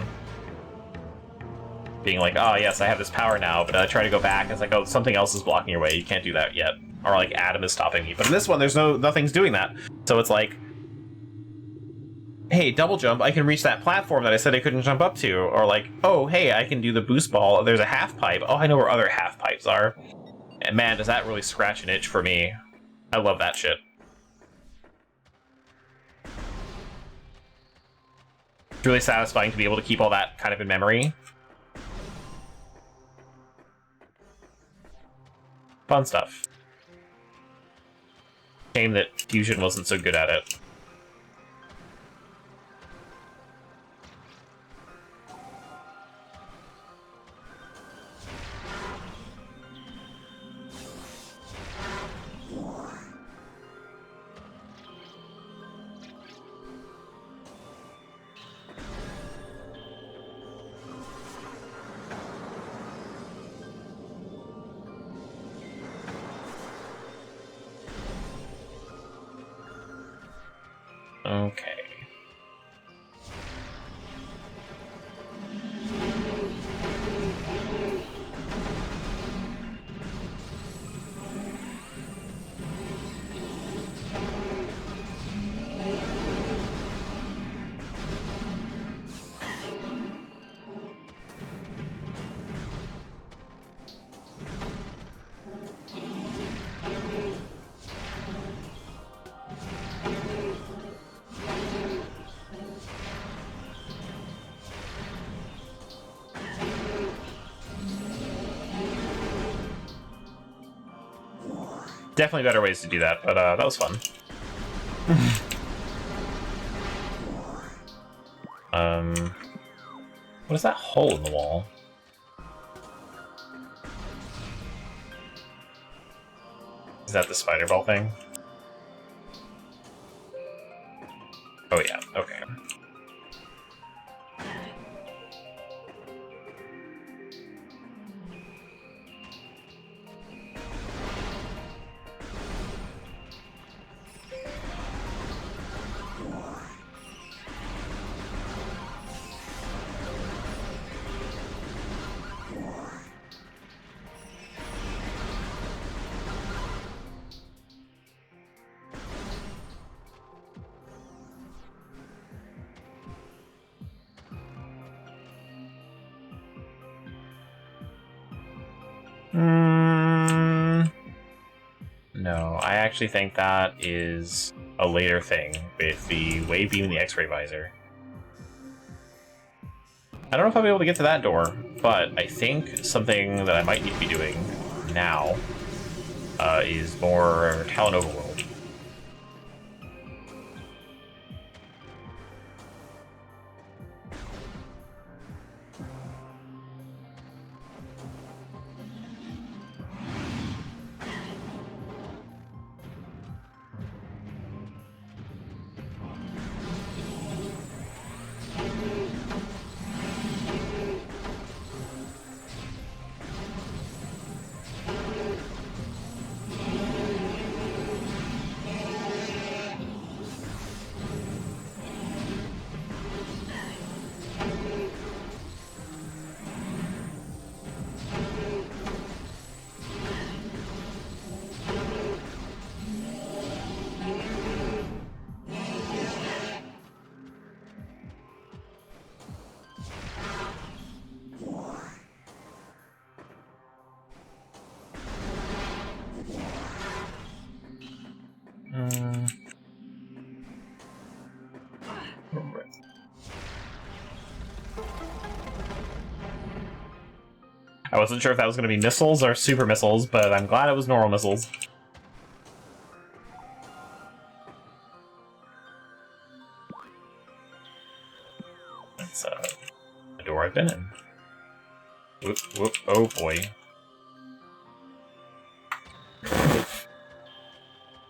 Being like, oh yes, I have this power now, but I try to go back, and it's like, oh, something else is blocking your way, you can't do that yet. Or like, Adam is stopping me. But in this one, there's nothing's doing that. So it's like, hey, double jump, I can reach that platform that I said I couldn't jump up to. Or like, oh, hey, I can do the boost ball, there's a half pipe. Oh, I know where other half pipes are. And man, does that really scratch an itch for me. I love that shit. It's really satisfying to be able to keep all that kind of in memory. Fun stuff. Shame that Fusion wasn't so good at it. Okay. Definitely better ways to do that, but that was fun. What is that hole in the wall? Is that the spider ball thing? Oh yeah, okay. No, I actually think that is a later thing with the wave beam and the X-ray visor. I don't know if I'll be able to get to that door, but I think something that I might need to be doing now is more Talon Overworld. I wasn't sure if that was going to be missiles or super missiles, but I'm glad it was normal missiles. That's a door I've been in. Whoop, whoop, oh boy.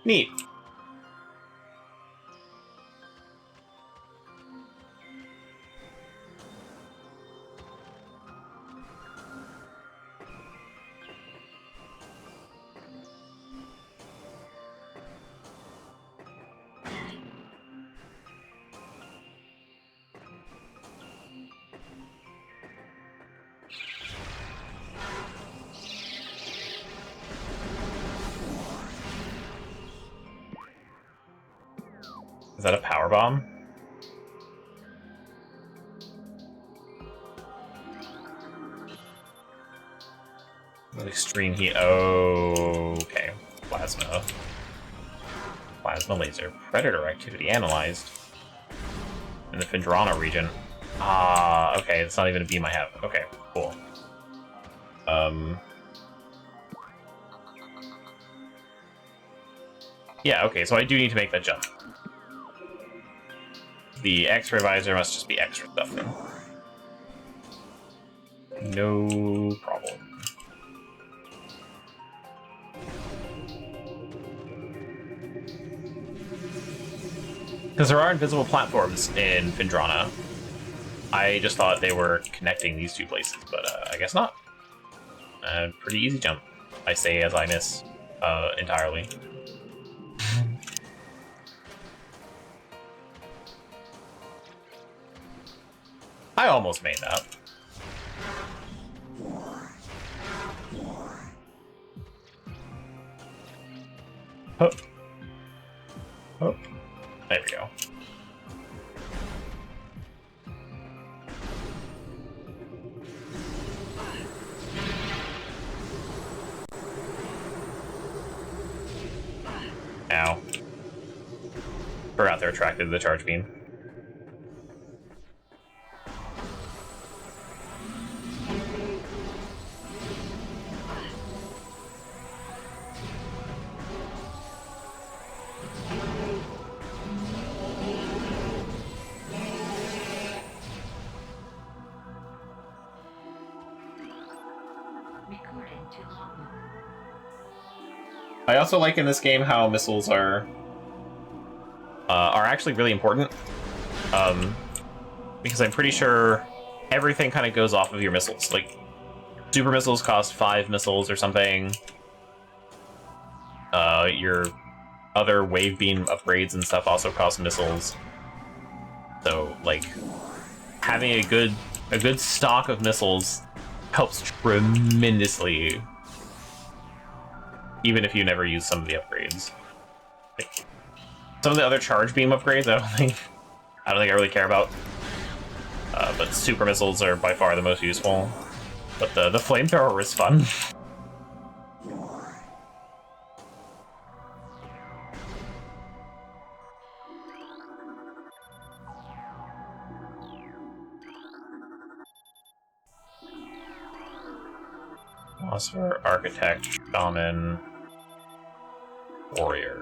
Neat. Is that a power bomb? Extreme heat. Oh, okay. Plasma. Plasma laser. Predator activity analyzed. In the Phendrana region. Ah, okay. It's not even a beam I have. Okay, cool. Yeah, okay, so I do need to make that jump. The X-ray visor must just be extra stuff then. No problem. Because there are invisible platforms in Phendrana. I just thought they were connecting these two places, but I guess not. Pretty easy jump, I say as I miss entirely. I almost made that. Oh. Oh. There we go. Ow. Forgot they're attracted to the charge beam. Recording to logbook. I also like in this game how missiles are actually really important. Because I'm pretty sure everything kind of goes off of your missiles. Like, super missiles cost 5 missiles or something. Your other wave beam upgrades and stuff also cost missiles. So, like, having a good stock of missiles helps tremendously, even if you never use some of the upgrades. Like, some of the other charge beam upgrades, I don't think I really care about. But super missiles are by far the most useful. But the flamethrower is fun. Philosopher, Architect, Shaman, Warrior.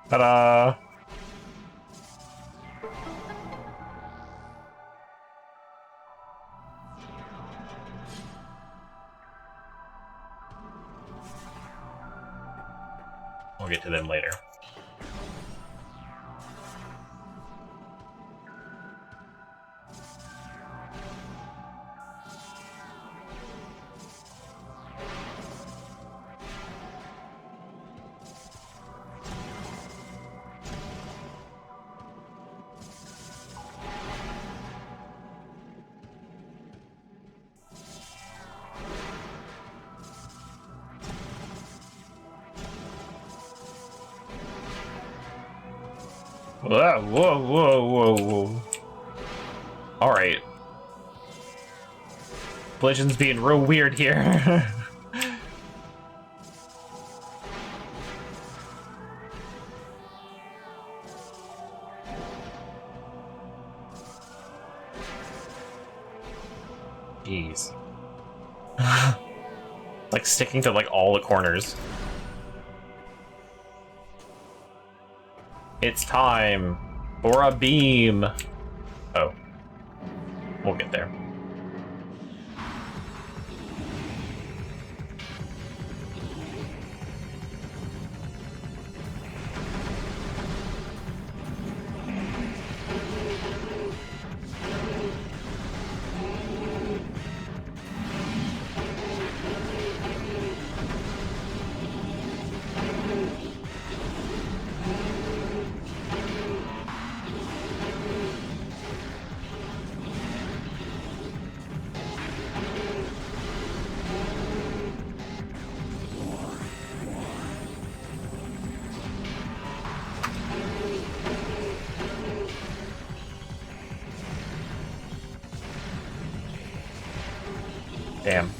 Ta-da! We'll get to them later. Whoa, whoa, whoa, whoa, whoa. Alright. Collision's being real weird here. Jeez. Like sticking to like all the corners. It's time for a beam. Oh. We'll get there. Damn.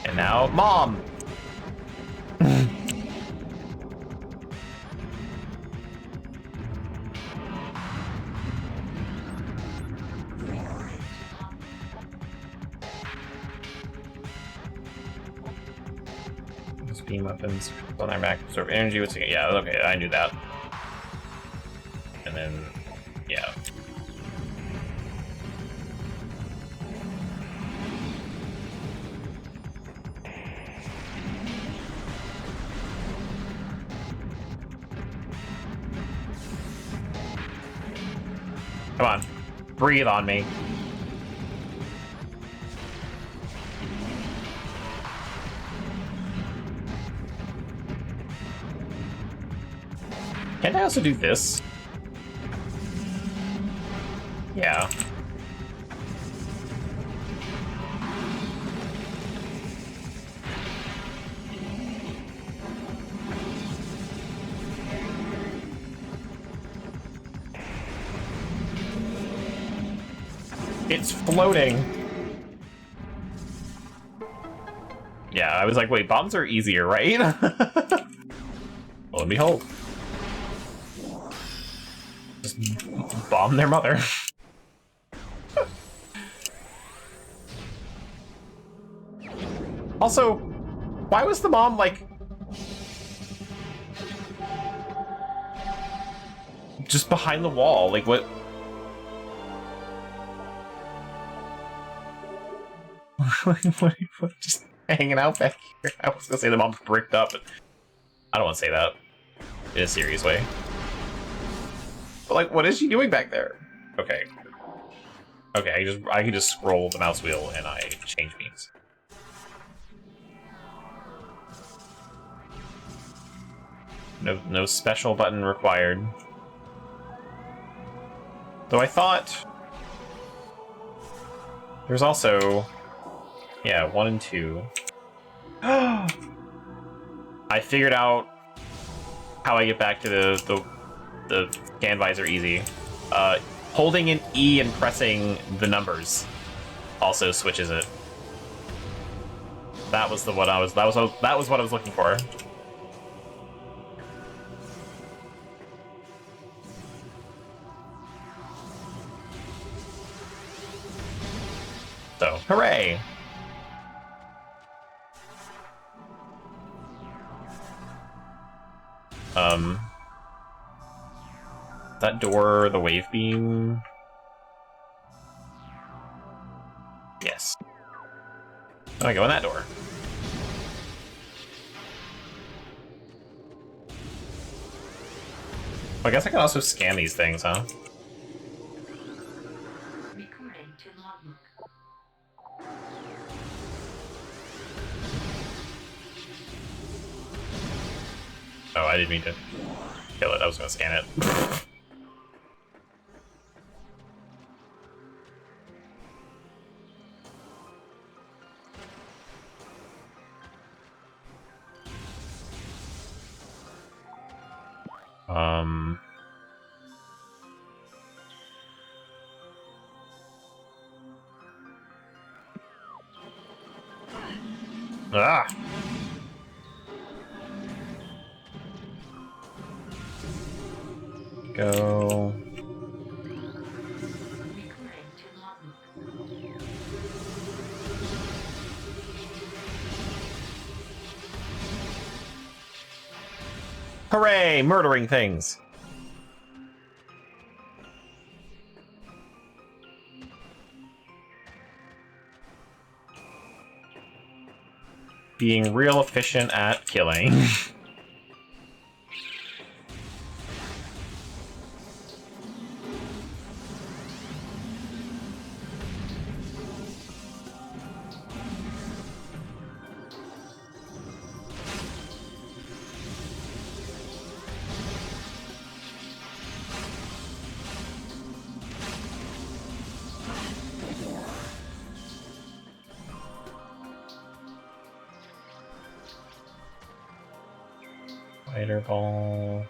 And now, Mom! Beam weapons on their back absorb energy. What's it? Yeah, okay, I knew that. And then, yeah. Come on, breathe on me. Can't I also do this? Yeah. It's floating. Yeah, I was like, wait, bombs are easier, right? Lo and behold. Just bomb their mother. Also, why was the mom, like, just behind the wall? Like, what? What, just hanging out back here? I was gonna say the mom's bricked up, but I don't want to say that in a serious way. But, like, what is she doing back there? Okay. Okay, I can just scroll the mouse wheel and I change beams. No special button required. Though I thought there's also, yeah, 1 and 2. I figured out how I get back to the scan visor easy. Holding an E and pressing the numbers also switches it. That was what I was looking for. So, hooray! That door, the wave beam. Yes. Oh, I go in that door. Well, I guess I can also scan these things, huh? Recording to logbook. Oh, I didn't mean to kill it. I was gonna scan it. Ah! Go. Recording to logbook. Hooray! Murdering things! Being real efficient at killing. Spider ball.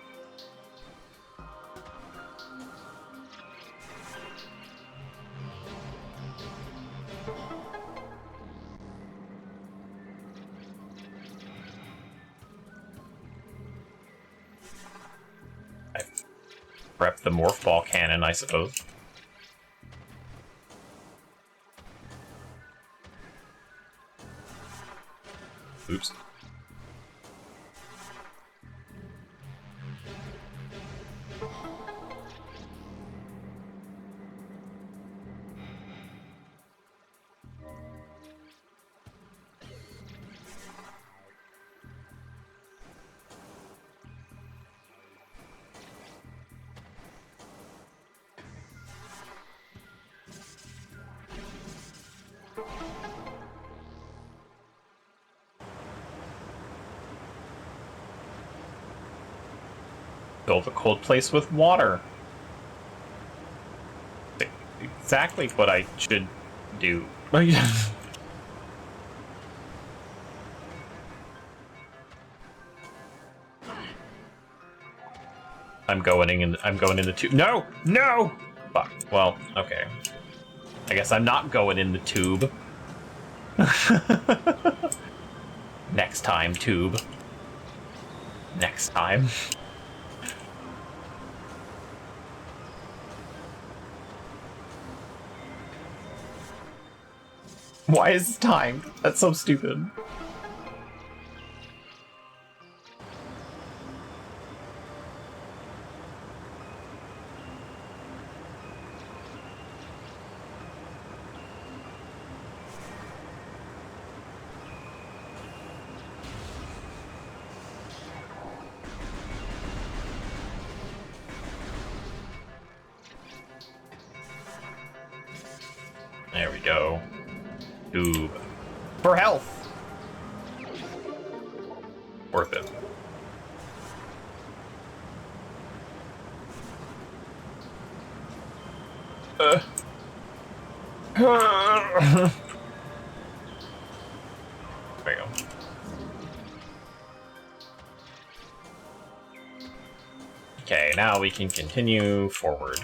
I prep the morph ball cannon, I suppose. Oops. Fill the cold place with water. Exactly what I should do. I'm going in the tube. No! No! Fuck. Well, okay. I guess I'm not going in the tube. Next time, tube. Next time. Why is this timed? That's so stupid. There we go. Tube. For health! Worth it. There you go. Okay, now we can continue forward.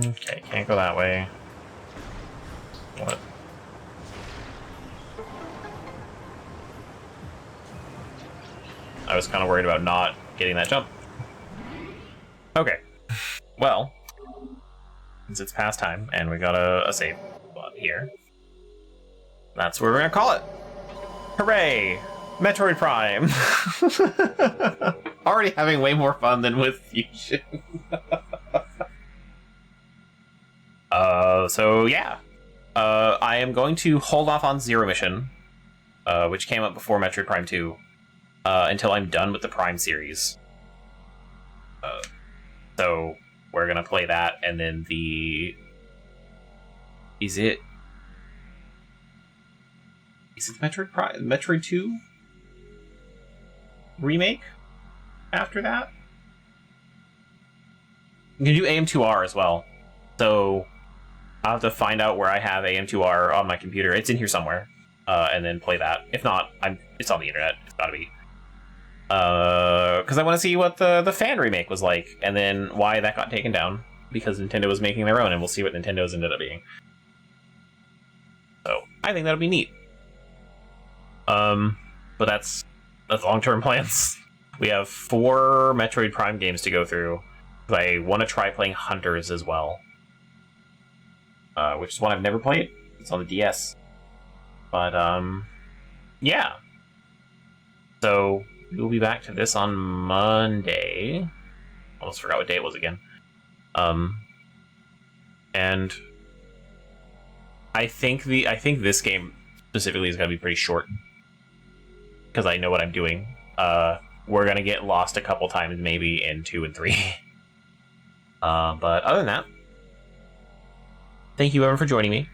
Okay, can't go that way. What? I was kind of worried about not getting that jump. Okay. Well, since it's past time and we got a save spot here, that's where we're gonna call it. Hooray! Metroid Prime! Already having way more fun than with Fusion. So yeah. I am going to hold off on Zero Mission, which came up before Metroid Prime 2, until I'm done with the Prime series. So we're gonna play that, and then the... Is it Metroid Prime, Metroid 2 remake after that? You can do AM2R as well. So I'll have to find out where I have AM2R on my computer. It's in here somewhere. And then play that. If not, it's on the internet. It's gotta be. Because I want to see what the fan remake was like, and then why that got taken down. Because Nintendo was making their own, and we'll see what Nintendo's ended up being. So I think that'll be neat. But that's long-term plans. We have 4 Metroid Prime games to go through. I want to try playing Hunters as well. Which is one I've never played. It's on the DS. But, yeah. So, we'll be back to this on Monday. Almost forgot what day it was again. And I think this game specifically is going to be pretty short. Because I know what I'm doing. We're going to get lost a couple times maybe in 2 and 3. But other than that, thank you everyone for joining me.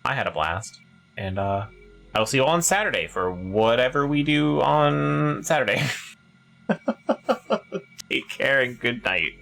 I had a blast. And I will see you all on Saturday for whatever we do on Saturday. Take care and good night.